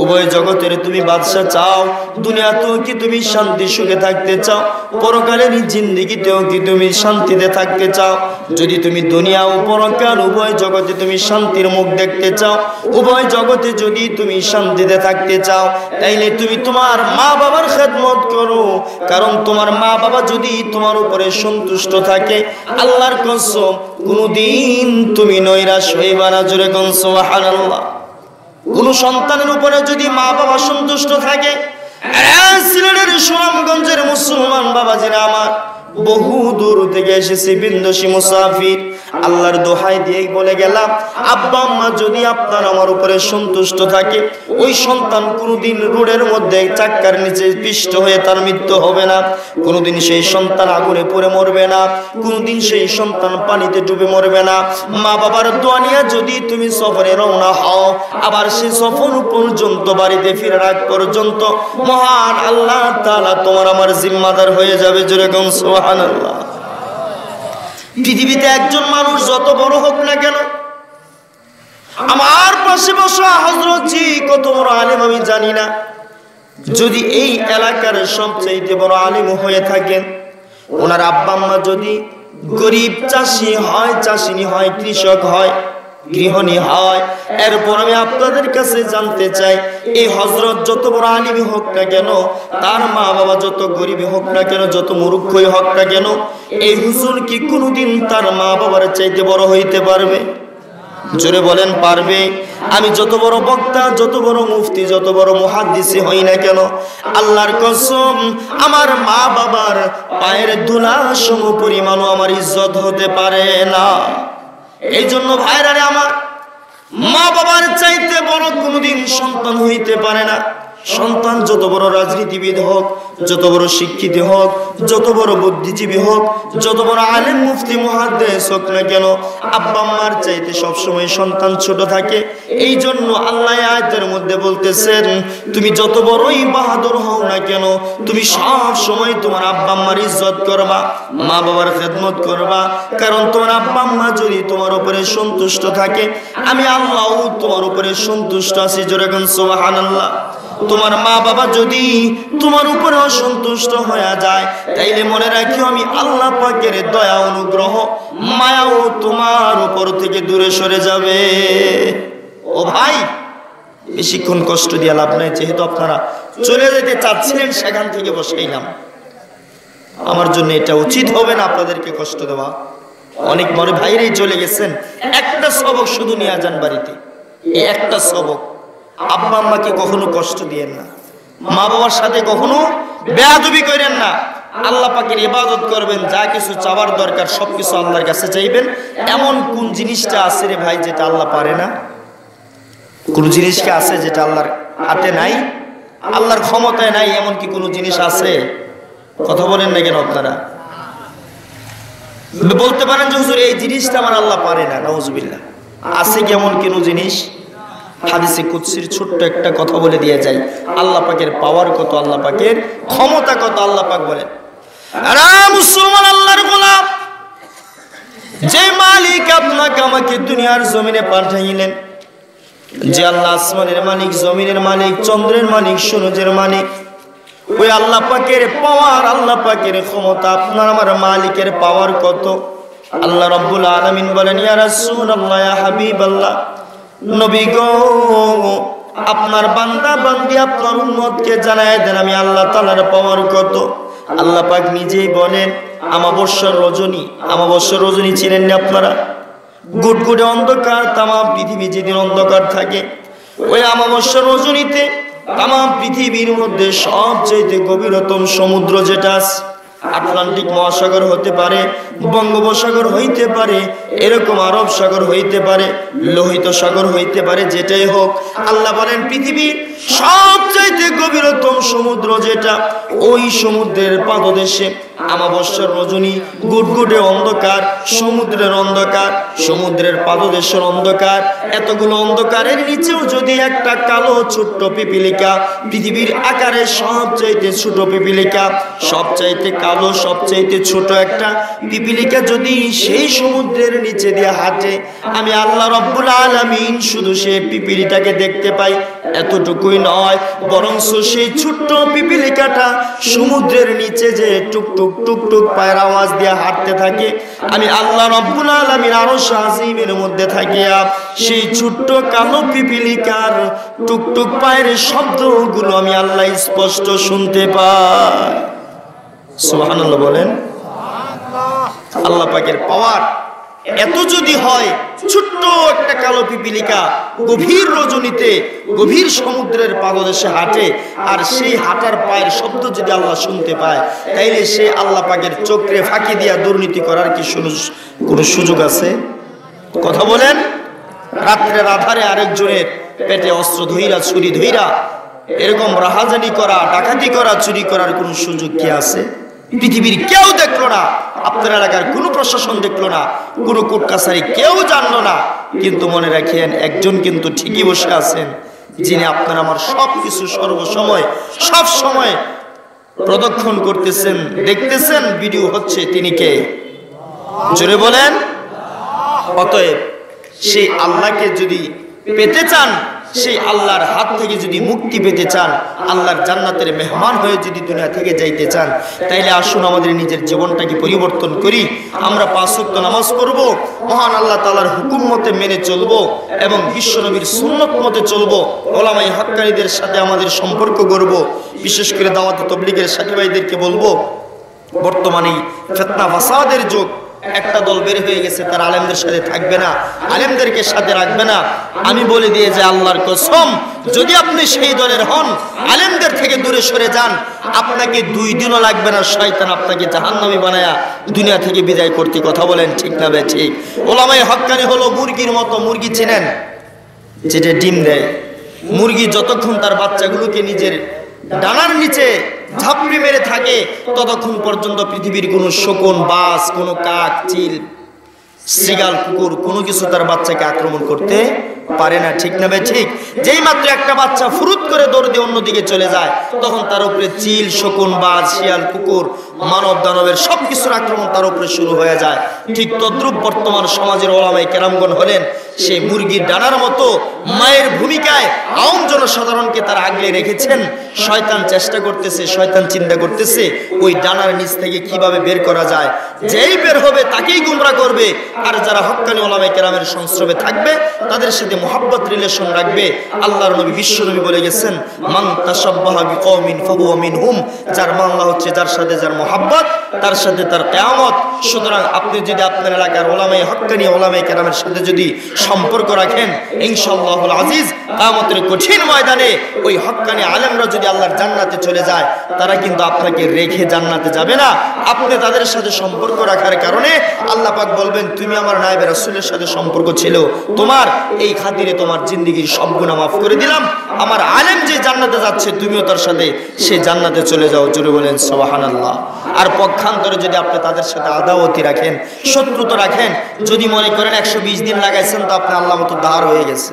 উভয় জগতের তুমি বাদশা চাও? দুনিয়াতেও কি তুমি শান্তি সুখে থাকতে চাও? পরকালের জিন্দেগিতেও কি তুমি শান্তিতে থাকতে চাও? যদি তুমি দুনিয়া ও পরকাল উভয় জগতে তুমি শান্তির মুখ দেখতে চাও, উভয় জগতে যদি তুমি শান্তিতে থাকতে চাও, তাইলে তুমি তোমার মা বাবার খেদমত করো। কারণ তোমার মা বাবা যদি তোমার উপরে সন্তুষ্ট থাকে, আল্লাহর কসম কোনদিন তুমি নৈরাশ হইবা না। জোরে কোন সুবহানাল্লাহ। কোন সন্তানের উপরে যদি মা বাবা সন্তুষ্ট থাকে, সিলেটের সুনামগঞ্জের মুসলমান বাবাজিরা আমার, বহু দূর থেকে এসেছে বিন্দুসী মুসাফির, আল্লাহর দোহাই দিয়ে বলে গেলাম, আব্বা আম্মা যদি আপনার আমার উপরে সন্তুষ্ট থাকে, ওই সন্তান কোনোদিন রোডের মধ্যে চাক্কার নিচে পিষ্ট হয়ে তার মৃত্যু হবে না, কোনোদিন সেই সন্তান আগুনে পড়ে মরবে না, কোনোদিন সেই সন্তান পানিতে ডুবে মরবে না। মা বাবার দোয়া নিয়ে যদি তুমি সফরে রওনা হও, আবার সেই সফর পর্যন্ত বাড়িতে ফিরে রাখ পর্যন্ত মহান আল্লাহ তাআলা তোমার আমার জিম্মাদার হয়ে যাবে। জোরে কোন সুবহানাল্লাহ। পৃথিবীতে একজন মানুষ যত বড় হোক না কেন, আমার পাশে বসা হযরত জি কত বড় আলেম আমি জানি না, যদি এই এলাকার সবচেয়ে বড় আলেম হয়ে থাকেন, ওনার আব্বা আম্মা যদি গরিব চাষি হয়, চাষিনী হয়, কৃষক হয়, গৃহিণী হয়, এরপর আমি আপনাদের কাছে জানতে চাই, এই হযরত যত বড় আলিমই হোক না কেন, তার মা বাবা যত গরিবই হোক না কেন, যত মূর্খই হোক না কেন, এই হুজুর কি কোনোদিন তার মা বাবার চাইতে বড় হইতে পারবে? জোরে বলেন, পারবে? আমি যত বড় বক্তা, যত বড় মুফতি, যত বড় মুহাদ্দিসই হই না কেন, আল্লাহর কসম আমার মা বাবার পায়ের ধুলা সম পরিমাণও আমার ইজ্জত হতে পারে না। এই জন্য ভাইরা রে আমার, মা বাবার চাইতে বড় কোনোদিন সন্তান হইতে পারে না। সন্তান যত বড় রাজনীতিবিদ হোক, যত বড় শিক্ষিত হোক, যত বড় বুদ্ধিজীবী হোক, যত বড় আলেম মুফতি মুহাদ্দিস হোক না কেন, আব্বা আম্মার চাইতে সবসময় সন্তান ছোট থাকে। এই জন্য আল্লাহ আয়াতের মধ্যে বলতেছেন, তুমি যত বড়ই বাহাদুর হও না কেন, তুমি সব সময় তোমার আব্বা আম্মার ইজ্জত করবা, মা বাবার খেদমত করবা। কারণ তোমার আব্বা আম্মা যদি তোমার উপরে সন্তুষ্ট থাকে, আমি আল্লাহ তোমার উপরে সন্তুষ্ট আছি। জোরে কোন সুবহানাল্লাহ। তোমার মা বাবা যদি তোমার উপরে অসন্তুষ্ট হয়ে যায়, তাইলে মনে রাখিও আমি আল্লাহ পাকের দয়া, অনুগ্রহ, মায়াও তোমার উপর থেকে দূরে সরে যাবে। ও ভাই, বেশিক্ষণ কষ্ট দিয়ে লাভ নাই, যেহেতু আপনারা চলে যেতে চাচ্ছিলেন, সেখান থেকে বসাইলাম। আমার জন্য এটা উচিত হবে না আপনাদেরকে কষ্ট দেওয়া। অনেক বড় ভাইরাই চলে গেছেন, একটা সবক শুধু নিয়ে যান বাড়িতে, এই একটা সবক। আব্বা আম্মাকে কখনো কষ্ট দিয়েন না, মা বাবার সাথে কখনো বেয়াদবি করেন না। আল্লাহ পাকের ইবাদত করবেন, যা কিছু চাওয়ার দরকার সবকিছু আল্লাহর কাছে চাইবেন। এমন কোন জিনিসটা আছে রে ভাই যেটা আল্লাহ পারে না? কোন জিনিস কি আছে যেটা আল্লাহর হাতে নাই, আল্লাহর ক্ষমতায় নাই? এমন কি কোনো জিনিস আছে? কথা বলেন না কেন আপনারা? বলতে পারেন যে হুজুর এই জিনিসটা আমার আল্লাহ পারে না, নাউজুবিল্লাহ। আছে কি এমন কোনো জিনিস? হাদিসে কুদসির ছোট্ট একটা কথা বলে দিয়ে যায়, আল্লাহ পাকের পাওয়ার কত, আল্লাহ পাকের ক্ষমতা কত। আল্লাহ পাক বলেন, আরে মুসলমান আল্লাহর গোলাম, যে মালিক আপনাকে আমাকে দুনিয়ার জমিনে পাঠাইলেন, যে আল্লাহ আসমানের মালিক, জমিনের মালিক, চন্দ্রের মালিক, সূর্যের মালিক, ওই আল্লাহ পাকের পাওয়ার, আল্লাহ পাকের ক্ষমতা আপনার আমার মালিকের পাওয়ার কত? আল্লাহ রাব্বুল আলামিন বলেন, ইয়া রাসূলুল্লাহ, ইয়া হাবিবাল্লাহ, নবী গো, আপনার বান্দা বান্দি আপনার উম্মতকে জানায় দেন আমি আল্লাহ তাআলার পাওয়ার কত। আল্লাহ পাক নিজেই বলেন, আমাবস্যার রজনী, আমাবস্যার রজনী চিনেন না আপনারা? গুটগুটে অন্ধকার, তামাম পৃথিবী যেদিন অন্ধকার থাকে, ওই আমাবস্যার রজনীতে তামাম পৃথিবীর মধ্যে সবচেয়ে গভীরতম সমুদ্র যেটা আছে, আটলান্টিক মহাসাগর হতে পারে, বঙ্গোপসাগর হইতে পারে, এরকম আরব সাগর হইতে পারে, লোহিত সাগর হইতে পারে, যেটাই হোক, আল্লাহ বলেন পৃথিবীর সবচাইতে গভীরতম সমুদ্র যেটা, ওই সমুদ্রের পাদদেশে আমাবস্যার রজনী, গুটগুটে অন্ধকার, সমুদ্রের অন্ধকার, সমুদ্রের পাদদেশের অন্ধকার, এতগুলো অন্ধকারের নিচেও যদি একটা কালো ছোট্ট পিপিলিকা, পৃথিবীর আকারে সবচাইতে ছোট পিপিলিকা, সবচাইতে কালো, সবচাইতে ছোট একটা পিপিলিকা যদি সেই সমুদ্রের নিচে দিয়ে হাঁটে, আমি আল্লাহ রাব্বুল আলামিন শুধু সেই পিপিলিটাকে দেখতে পাই। এতটুকুই নয়, বরং সেই ছোট্ট পিপিলিকাটা সমুদ্রের নিচে যে টুকটুক টুকটুক পায়ের আওয়াজ দিয়ে হাঁটতে থাকে, আমি আল্লাহ রাব্বুল আলামিন আরশ আজিমের মধ্যে থাকিয়া সেই ছোট্ট কালো পিপিলিকার টুকটুক পায়ের শব্দগুলো আমি আল্লাহ স্পষ্ট শুনতে পাই। সুবহানাল্লাহ বলেন। আল্লাহ পাকের পাওয়ার এত যদি হয়, ছোট্ট একটা কালো পিপিলিকা গভীর রজনীতে গভীর সমুদ্রের পাদদেশে হাঁটে, আর সেই হাঁটার পায়ের শব্দ যদি আল্লাহ শুনতে পায়, তাইলে সে আল্লাহ পাকের চোখে ফাঁকি দিয়া দুর্নীতি করার কি কোনো সুযোগ আছে? কথা বলেন। রাত্রের আধারে আরেকজনের পেটে অস্ত্র ধইরা, ছুরি ধইরা এরকম রাহাজানি করা, ডাকাতি করা, চুরি করার কোনো সুযোগ কি আছে? পৃথিবীর কেউ দেখলো না, আপনার এলাকার কোনো প্রশাসন দেখলো না, কোনো কোর্ট কাছারি কেউ জানলো না, কিন্তু মনে রাখেন একজন কিন্তু ঠিকই বসে আছেন, যিনি আপনার আমার সবকিছু সর্বসময় সব সময় প্রদক্ষণ করতেছেন, দেখতেছেন, ভিডিও হচ্ছে। তিনি কে? জোরে বলেন। অতএব সেই আল্লাহকে যদি পেতে চান, সেই আল্লাহর হাত থেকে যদি মুক্তি পেতে চান, আল্লাহর জান্নাতের মেহমান হয়ে যদি দুনিয়া থেকে যাইতে চান, তাইলে আসুন আমাদের নিজের জীবনটাকে পরিবর্তন করি। আমরা 5 ওয়াক্ত নামাজ পড়ব, মহান আল্লাহ তাআলার হুকুম মতে মেনে চলব এবং বিশ্বনবীর সুন্নত মতে চলব। ওলামায়ে হক্কানীদের সাথে আমাদের সম্পর্ক গড়ব। বিশেষ করে দাওয়াত তাবলীগের সাথী ভাইদেরকে বলবো, বর্তমানে ফিতনা ফাসাদের যুগ, একটা দল বের হয়ে গেছে, তার আলেমদের সাথে থাকবে না, আলেমদেরকে সাথে রাখবে না। আমি বলে দিয়ে যে আল্লাহর কসম, যদি আপনি সেই দলের হন, আলেমদের থেকে দূরে সরে যান, আপনাকে 2 দিনও লাগবে না, শয়তান আপনাকে জাহান্নামী বানায়া দুনিয়া থেকে বিদায় করতে। কথা বলেন ঠিক না বে ঠিক? ওলামায়ে হক্কানি হলো মুরগির মতো। মুরগি চিনেন? যেটা ডিম দেয়। মুরগি যতক্ষণ তার বাচ্চাগুলোকে নিজের ডানার নিচে ঝাপড়ি মেরে থাকে, ততক্ষণ পর্যন্ত পৃথিবীর কোনো শকুন, বাজ, কোনো কাক, চিল, শ্রীগাল, কুকুর কোনো কিছু তার বাচ্চাকে আক্রমণ করতে পারে না। ঠিক না ভাই ঠিক? যেই মাত্র একটা বাচ্চা ফুরুত করে দৌড় দিয়ে অন্যদিকে চলে যায়, তখন তার উপরে চিল, শকুন, বাজ, শিয়াল, কুকুর, মানব দানবের সবকিছুর আক্রমণ তার উপরে শুরু হয়ে যায়। ঠিক তদ্রুপ বর্তমান সমাজের ওলামায়ে কেরামগণ হলেন সেই মুরগির ডানার মতো, মায়ের ভূমিকায় আওয়াম জনসাধারণকে তারা আগলে রেখেছেন। শয়তান চেষ্টা করতেছে, শয়তান চিন্তা করতেছে ওই ডানার নিচ থেকে কিভাবে বের করা যায়। যেই বের হবে তাকেই গুমরা করবে, আর যারা হক্কানি ওলামায়ে কেরামের সংস্রবে থাকবে তাদের সাথে মুহাব্বত রিলেশন রাখবে। আল্লাহর নবী, বিশ্ব নবী বলে গেছেন, মান তাশাব্বাহা বিকওমিন ফাহুয়া মিনহুম। যার মাল্লা হচ্ছে, যার সাথে যার মোহাব্বত, তার সাথে তার কিয়ামত। সুতরাং আপনি যদি আপনার এলাকার ওলামায়ে হক্কানি ওলামায়ে কেরামের সাথে যদি সম্পর্ক রাখেন, ইনশাআল্লাহুল আজিজ কিয়ামতের কঠিন ময়দানে ওই হক্কানি আলেমরা যদি আল্লাহর জান্নাতে চলে যায়, তারা কিন্তু আপনাকে রেখে জান্নাতে যাবে না। আপনি তাদের সাথে সম্পর্ক রাখার কারণে আল্লাহ পাক বলবেন, তুমি আমার নায়েবে রাসূলের সাথে সম্পর্ক ছিল, তোমার এই খাতিরে তোমার জিন্দেগীর সব গুনাহ মাফ করে দিলাম। আমার আলেম যে জান্নাতে যাচ্ছে, তুমিও তার সাথে সে জান্নাতে চলে যাও। জোরে বলেন সুবহানাল্লাহ। আর পক্ষান্তরে যদি আপনি তাদের সাথে আদাওয়াতি রাখেন, শত্রুতা রাখেন, যদি মনে করেন 120 দিন লাগাইছেন তো আপনি আল্লাহ মতো দাঁড় হয়ে গেছে,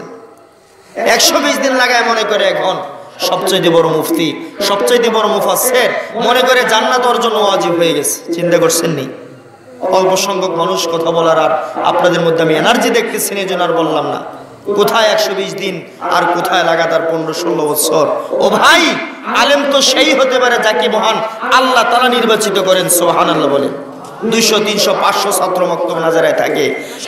120 দিন লাগায় মনে করে এখন সবচেয়ে বড় মুফতি, সবচেয়ে বড় মুফাসসির, মনে করে জান্নাত অর্জন ওয়াজিব হয়ে গেছে। চিন্তা করছেন নি? অল্প সংখ্যক মানুষ কথা বলার, আর আপনাদের মধ্যে আমি এনার্জি দেখতেছেন, এই জন্য আর বললাম না। কোথায় 120 দিন আর কোথায় লাগাতার 15-16 বছর। ও ভাই, আলেম তো সেই হতে পারে যাকে মহান আল্লাহ তাআলা নির্বাচিত করেন। সুবহানাল্লাহ বলেন। 200, 300, 500 ছাত্র মক্তব নাজারায় থাকে,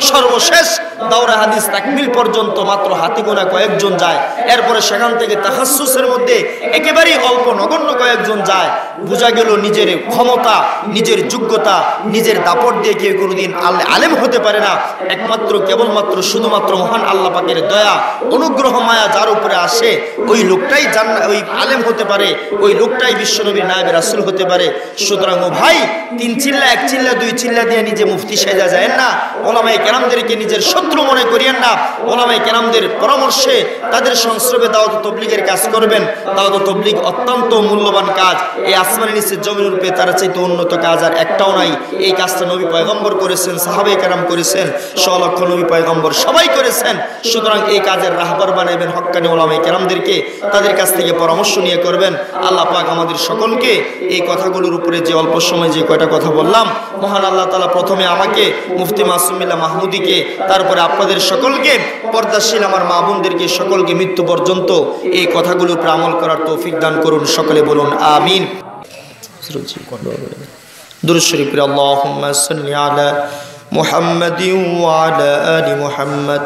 সর্বশেষ দাওরা হাদিস তাকমিল পর্যন্ত মাত্র হাতে গোনা কয়েকজন যায়। এরপরে সেখান থেকে তাখাসসুসের মধ্যে একেবারেই অল্প নগণ্য কয়েকজন যায়। বোঝা গেল নিজের ক্ষমতা, নিজের যোগ্যতা, নিজের দাপট দিয়ে কেউ কোনোদিন আলেম হতে পারে না। একমাত্র কেবলমাত্র শুধুমাত্র মহান আল্লাহ পাকের দয়া, অনুগ্রহ, মায়া যার উপরে আসে, ওই লোকটাই ওই আলেম হতে পারে, ওই লোকটাই বিশ্বনবীর নায়েবে রাসূল হতে পারে। সুতরাং ও ভাই, 3 চিল্লা 1 চিল্লা 2 চিল্লা দিয়ে নিজে মুফতি সেজা যায় না। ওলামায়ে কেরামদেরকে নিজের শত্রু মনে করিয়েন না। ওলামায়ে কেরামদের পরামর্শে, তাদের সংস্রবে দাওয়াত তাবলীগের কাজ করবেন। দাওয়াত তাবলীগ অত্যন্ত মূল্যবান কাজ। এই আসমানের নিচে জমিনের উপরে তার চাইতে উন্নত কাজ আর একটাও নাই। এই কাজটা নবী পয়গম্বর করেছেন, সাহাবায়ে কেরাম করেছেন, সলক্ষ নবী পয়গম্বর সবাই করেছেন। সুতরাং এই কাজের রাহবার বানাবেন হক্কানি ওলামায়ে কেরামদেরকে, তাদের কাছ থেকে পরামর্শ নিয়ে করবেন। আল্লাহ পাক আমাদের সকলকে এই কথাগুলোর উপরে, যে অল্প সময় যে কয়টা কথা বললাম, মহান আল্লাহ তাআলা প্রথমে আমাকে, মুফতি মাসুম বিল্লাহ মাহমুদিকে, তারপরে আপনাদের সকলকে, পর্দাশীল আমার মা বোনদেরকে সকলকে মৃত্যু পর্যন্ত এই কথাগুলোর উপর আমল করার তৌফিক দান করুন। সকলে বলুন আমিন। দুরূদ শরীফ পড়ে আল্লাহুম্মা সাল্লি আলা মুহাম্মাদিন ওয়া আলা আলি মুহাম্মাদ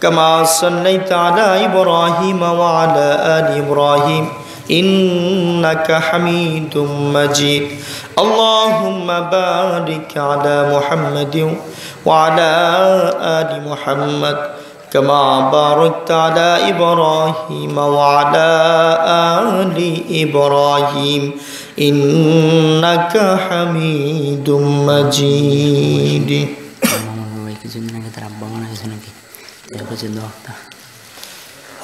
কামা সাল্লাইতা আলা ইব্রাহিম ওয়া আলা আলি ইব্রাহিম ইন্নাকা হামিদুম মাজিদ। আল্লাহুম্মা বারিক আলা মুহাম্মাদিন ওয়া আলা আলি মুহাম্মাদ কামা বারাকতা আলা ইব্রাহিম ওয়া আলা আলি ইব্রাহিম ইন্নাকা হামিদুম মাজিদ।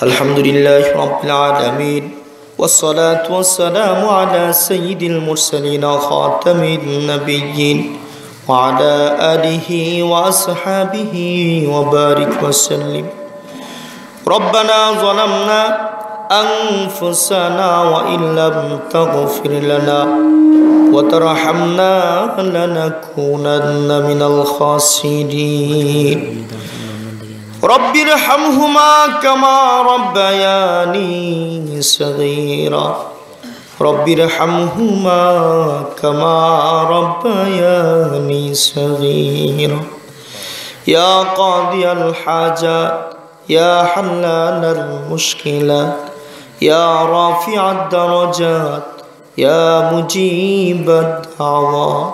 আলহামদুলিল্লাহি রাব্বিল আলামিন والصلاة والسلام على سيد المرسلين خاتم النبيين وعلى آله وأصحابه وبارك وسلم. ربنا ظلمنا أنفسنا وإن لم تغفر لنا وترحمنا لنكونن من الخاسرين. رب ارحمهما كما ربياني صغيرا. رب ارحمهما كما ربياني صغيرا. يا قاضي الحاجات يا حلال المشكلات يا رافع الدرجات يا مجيب الدعوات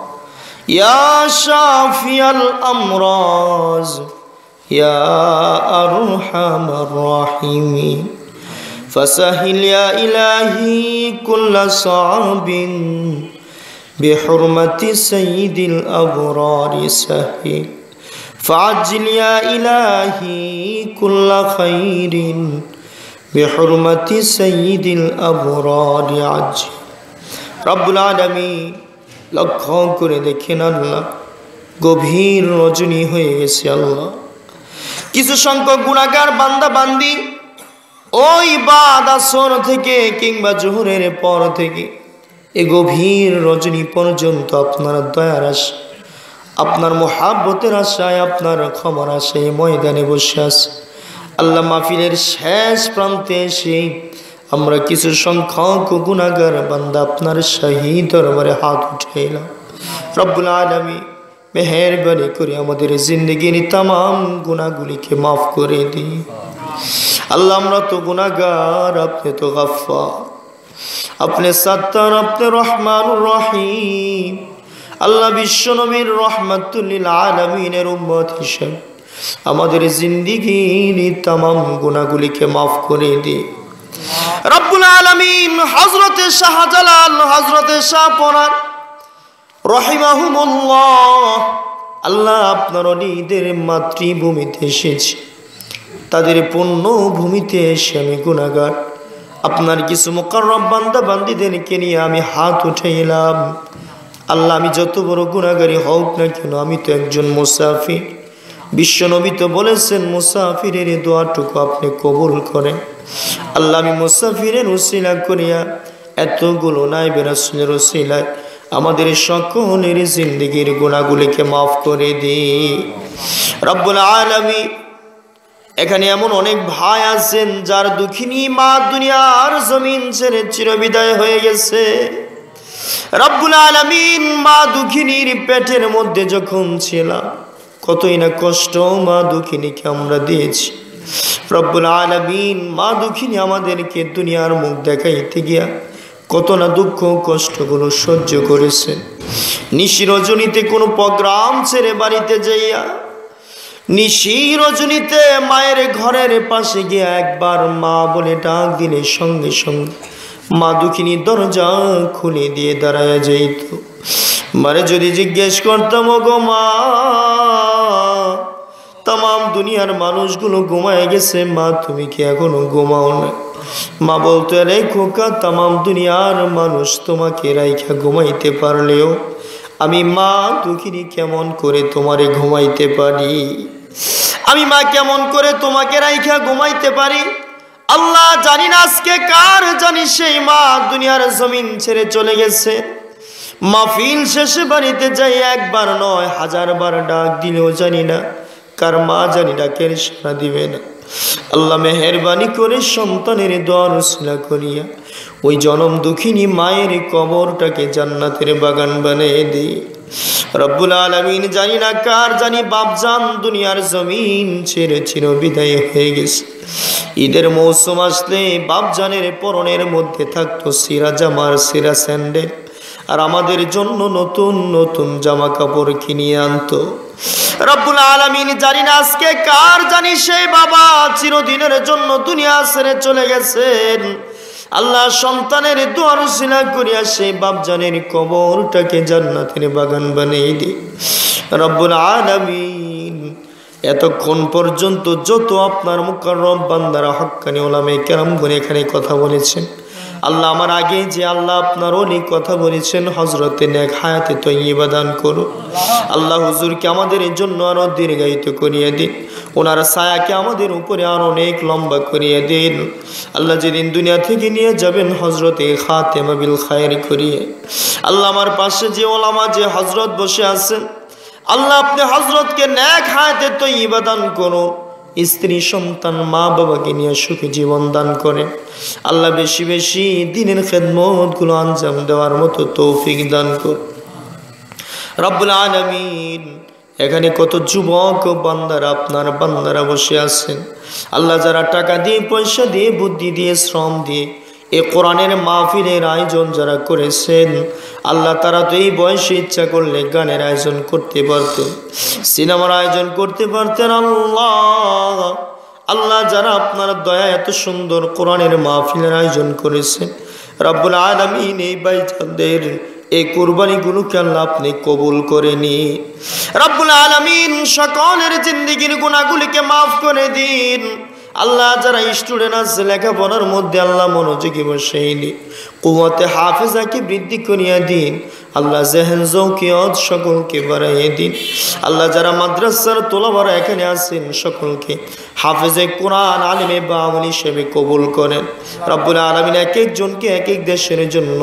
يا شافي الأمراض يا أرحم الراحمين. فسهل يا إلهي كل صعب بحرمة سيد الأبرار سهل. فعجل يا إلهي كل خير بحرمة سيد الأبرار عجل. رب العالمين লক্ষ্য করে দেখেন আল্লাহ, গভীর রজনী হয়ে গেছে আল্লাহ। কিছু সংখ্যক গুনাহগার বান্দা বান্দি ওই বাদ আসর থেকে কিংবা জোহরের পর থেকে এই গভীর রজনী পর্যন্ত আপনার দয়ার আশা, আপনার মহাব্বতের আশায়, আপনার ক্ষমার আশায় ময়দানে বসে আছে। আল্লাহ, মাহফিলের শেষ প্রান্তে এসে আমরা কিছু সংখ্যক গুনাহগার বান্দা আপনার শাহী দরবারে হাত উঠাইলাম। রব্বুল আলামিন মেহেরবানি করে আমাদের জিন্দেগির तमाम গুনাহগুলিকে মাফ করে দিন। আল্লাহ, আমরা তো গুনাহগার, আপনি তো গফফার। আপনি সত্তার, আপনি রহমানুর রহিম। আল্লাহ বিশ্ব নবীর রহমাতুল লিল আলামিনের উম্মত হিসেবে আমাদের জিন্দেগীর तमाम গুনাহগুলিকে maaf করে দিন রব্বুল আলামিন। হযরতে শাহজালাল, হযরতে শাহপরাণ রহিমাহুমুল্লাহ, আল্লাহ আপনার ওলিদের মাতৃভূমিতে এসেছি, তাদের পুণ্য ভূমিতে এসে আমি গুনাহগার আপনার কিছু মুকাররব বান্দা বান্দীদেরকে নিয়ে আমি হাত উঠাইলাম। আল্লাহ, আমি যত বড় গুনাহগারী হোক না কেন, আমি তো একজন মুসাফির। বিশ্বনবী তো বলেছেন মুসাফিরের দোয়াটুকু আপনি কবুল করেন। আল্লাহ, আমি মুসাফিরের উসিলা করিয়া এতগুলো নাইবে রাসূলের উসিলায় আমাদের সকলের জিন্দেগীর গুনাহগুলিকে মাফ করে দিই রব্বুল আলামিন। এখানে এমন অনেক ভাই আছেন যার দুঃখিনী মা দুনিয়ার জমিন ছেড়ে চিরবিদায় হয়ে গেছে। রব্বুল আলামিন, মা দুঃখিনীর পেটের মধ্যে যখন ছিলাম কতই না কষ্ট মা দুঃখিনীকে আমরা দিয়েছি। রব্বুল আলামিন, মা দুঃখিনী আমাদেরকে দুনিয়ার মুখ দেখাইতে গিয়া কত না দুঃখ কষ্টগুলো সহ্য করেছেন। নিশি রজনীতে কোনো প্রোগ্রাম ছেড়ে বাড়িতে যাইয়া নিশি রজনীতে মায়ের ঘরের পাশে গিয়ে একবার মা বলে ডাক দিলে সঙ্গে সঙ্গে মা দুঃখিনী দরজা খুলে দিয়ে দাঁড়ায় যাইত। মারে যদি জিজ্ঞেস করতাম, ওগো মা, तमाम দুনিয়ার মানুষগুলো ঘুমায় গেছে, মা তুমি কি এখনো ঘুমাও না? মা বলতো, রে খোকা, तमाम দুনিয়ার মানুষ তোমাকে রাইখা ঘুমাইতে পারলেও আমি মা দুঃখিনী কেমন করে তোমারে ঘুমাইতে পারি? আমি মা কেমন করে তোমাকে রাইখা ঘুমাইতে পারি? আল্লাহ, জানি না আজকে কার জানি সেই মা দুনিয়ার জমিন ছেড়ে চলে গেছে। মাহফিল শেষে বাড়িতে যাই একবার নয় হাজার বার ডাক দিলেও জানি না কার মা জানি ডাকের সাড়া দিবে না। আল্লাহ মেহেরবানি করে সন্তানের দোয়ার উসিলা করিয়া ওই জনম দুঃখিনী মায়ের কবরটাকে জান্নাতের বাগান বানিয়ে দিই রব্বুল আলামিন। জানি না কার জানি বাপজান দুনিয়ার জমিন ছেড়ে চিরবিদায় হয়ে গেছে। ঈদের মৌসুম আসলে বাপজানের পরনের মধ্যে থাকতো সিরা জামার সিরা স্যান্ডেল, আর আমাদের জন্য নতুন নতুন জামা কাপড় কিনিয়ে আনতো রব্বুল আলামিন। জানি না আজকে কার জানি সেই বাবা চিরদিনের জন্য দুনিয়া ছেড়ে চলে গেছেন। আল্লাহ, সন্তানের দোয়ার উসিলা করিয়া সেই বাপজানের কবরটাকে জান্নাতের বাগান বানিয়ে দি রব্বুল আলামিন। এতক্ষণ পর্যন্ত যত আপনার মুকাররম বান্দারা হক্কানি উলামায়ে কেরামগণ এখানে কথা বলেছেন, আল্লাহ, আমার আগে যে আল্লাহ আপনার অনেক কথা বলেছেন, হযরতে নেক হায়াতে তয়্যিবা দান করুন। আল্লাহ, হুজুরকে আমাদের জন্য আরো দীর্ঘায়িত করিয়ে দিন, ওনার ছায়াকে আমাদের উপরে আরো অনেক লম্বা করিয়ে দিন। আল্লাহ, যেদিন দুনিয়া থেকে নিয়ে যাবেন হযরতে খাতেমা বিল খায়র করিয়ে। আল্লাহ, আমার পাশে যে ওলামা যে হযরত বসে আছেন, আল্লাহ, আপনি হযরতকে নেক হায়াতে তয়্যিবা দান করুন, স্ত্রী সন্তান মা বাবাকে নিয়ে সুখী জীবন দান করে। আল্লাহ, বেশি বেশি দ্বীনের খেদমতগুলো আঞ্জাম দেওয়ার মতো তৌফিক দান করুন রব্বুল আলামিন। এখানে কত যুবক ও বান্দারা আপনার বান্দারা বসে আছেন, আল্লাহ, যারা টাকা দিয়ে পয়সা দিয়ে বুদ্ধি দিয়ে শ্রম দিয়ে এ কোরআনের মাহফিলের আয়োজন যারা করেছেন, আল্লাহ, তারা তো এই বয়সে ইচ্ছা করলে গানের আয়োজন করতে পারতেন, সিনেমার আয়োজন করতে পারতেন। আল্লাহ, আল্লাহ, যারা আপনার দয়া এত সুন্দর কোরআনের মাহফিলের আয়োজন করেছেন রব্বুল আলামিন, এই ভাইজানদের এই কুরবানিগুলোকে আল্লাহ আপনি কবুল করে নিন রব্বুল আলামিন। সকলের জিন্দেগির গুনাহগুলিকে মাফ করে দিন। আল্লাহ, যারা স্টুডেন্ট আছে লেখাপড়ার মধ্যে আল্লাহ মনোযোগী বসাই দিন, কুওয়াতে হাফেজাকে বৃদ্ধি করিয়া দিন। আল্লাহ, জেহেন জৌকিয়ত সকলকে বাড়াইয়ে দিন। আল্লাহ, যারা মাদ্রাসার তোলাবারা এখানে আছেন সকলকে হাফেজে কোরআন আলিমে বা আমল হিসেবে কবুল করেন রব্বুল আলামিন। এক একজনকে এক এক দেশের জন্য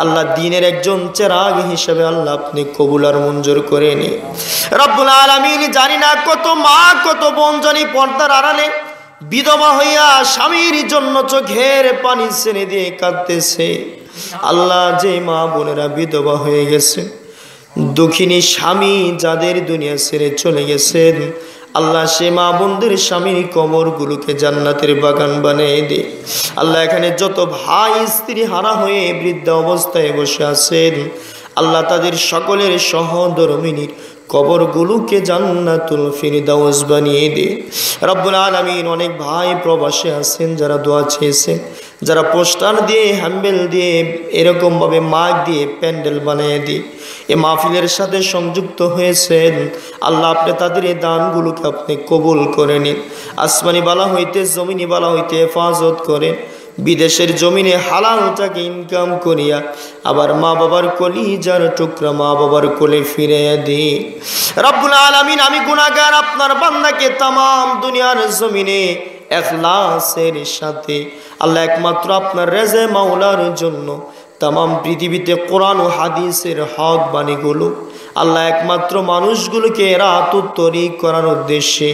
আল্লাহ দ্বীনের একজন চেরাগ হিসেবে আল্লাহ আপনি কবুল আর মঞ্জুর করে নিন রব্বুল আলামিন। জানি না কত মা কত বোন জানি পর্দার আড়ালে বিধবা হইয়া স্বামীর জন্য চোখের পানি ছেড়ে দিয়ে কাঁদতেছে। আল্লাহ, যে মা বোনেরা বিধবা হয়ে গেছে, দুঃখিনী স্বামী যাদের দুনিয়া ছেড়ে চলে গেছেন, আল্লাহ সে মা বোনদের স্বামীর কবরগুলোকে জান্নাতের বাগান বানিয়ে দে। আল্লাহ এখানে যত ভাই স্ত্রী হারা হয়ে বৃদ্ধ অবস্থায় বসে আছেন, আল্লাহ তাদের সকলের সহধর্মিনীর কবরগুলোকে জান্নাতুল ফিরদাউস বানিয়ে দে। রব্বুল আলামিন, অনেক ভাই প্রবাসে আছেন যারা দোয়া চেয়েছেন, যারা পোস্টার দিয়ে, হ্যাম্বেল দিয়ে, এরকমভাবে মাইক দিয়ে প্যান্ডেল বানিয়ে দিয়ে এ মাহফিলের সাথে সংযুক্ত হয়েছেন, আল্লাহ আপনি তাদের এই দানগুলোকে আপনি কবুল করে নিন। আসমানি বালা হইতে জমিনি বালা হইতে হেফাজত করে বিদেশের জমিনে হালালটাকে ইনকাম করিয়া আবার মা বাবার কলিজার টুকরা মা বাবার কোলে ফিরে দি। রব্বুল আলামিন, আমি গুনাহগার আপনার বান্দাকে তামাম দুনিয়ার জমিনে ইখলাসের সাথে আল্লাহ একমাত্র আপনার রেজে মাওলার জন্য তামাম পৃথিবীতে কোরআন ও হাদিসের হক বাণীগুলো আল্লাহ একমাত্র মানুষগুলোকে রাতুত্তরি করার উদ্দেশ্যে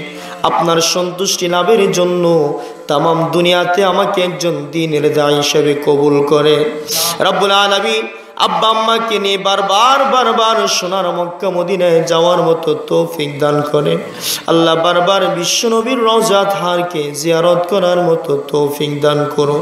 আপনার সন্তুষ্টি লাভের জন্য তামাম দুনিয়াতে আমাকে একজন দ্বীনের দায়ী হিসেবে কবুল করে। রব্বুল আলামিন, আব্বা আম্মাকে নিয়ে বারবার সোনার মক্কা মদিনায় যাওয়ার মতো তৌফিক দান করে। আল্লাহ বারবার বিশ্বনবীর রওজা তাহারকে জিয়ারত করার মতো তৌফিক দান করো।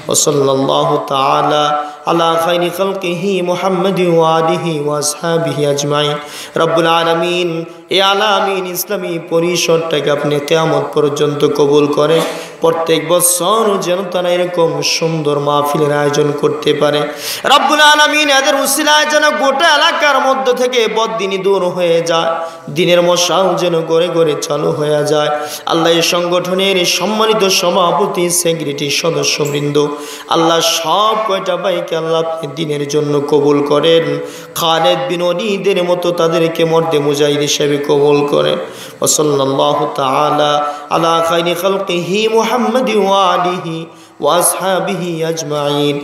ওয়া সাল্লাল্লাহু তাআলা আলা খাইরি খালকিহি মুহাম্মাদি ওয়া আলিহি ওয়া আসহাবিহি আজমাইন। রব্বুল আলামিন, এ আলামিন ইসলামী পরিষদটাকে আপনি কিয়ামত পর্যন্ত কবুল করে প্রত্যেক বছর যেন তারা এরকম সুন্দর মাহফিলের আয়োজন করতে পারে। রব্বুল আলামিন, এদের উসিলায় যেন গোটা এলাকার মধ্য থেকে বদদিনী দূর হয়ে যায়, দিনের মশাও যেন ঘরে ঘরে চালু হয়ে যায়। আল্লাহ এই সংগঠনের সম্মানিত সভাপতি, সেক্রেটারি, সদস্যবৃন্দ, আল্লাহ সব কয়টা ভাইকে আল্লাহ আপনি দিনের জন্য কবুল করেন। খালেদ বিন ওলীদের মতো তাদেরকে মর্দে মুজাহিদ হিসেবে কবুল করেন। ওয়া সাল্লাল্লাহু তাআলা আলা খাইরি খালকিহি মুহাম্মাদি ওয়া আলিহি ওয়া আসহাবিহি আজমাইন।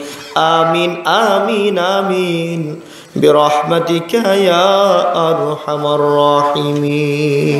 আমিন আমিন আমিন বিরহমাতিকা ইয়া আরহামার রাহিমিন।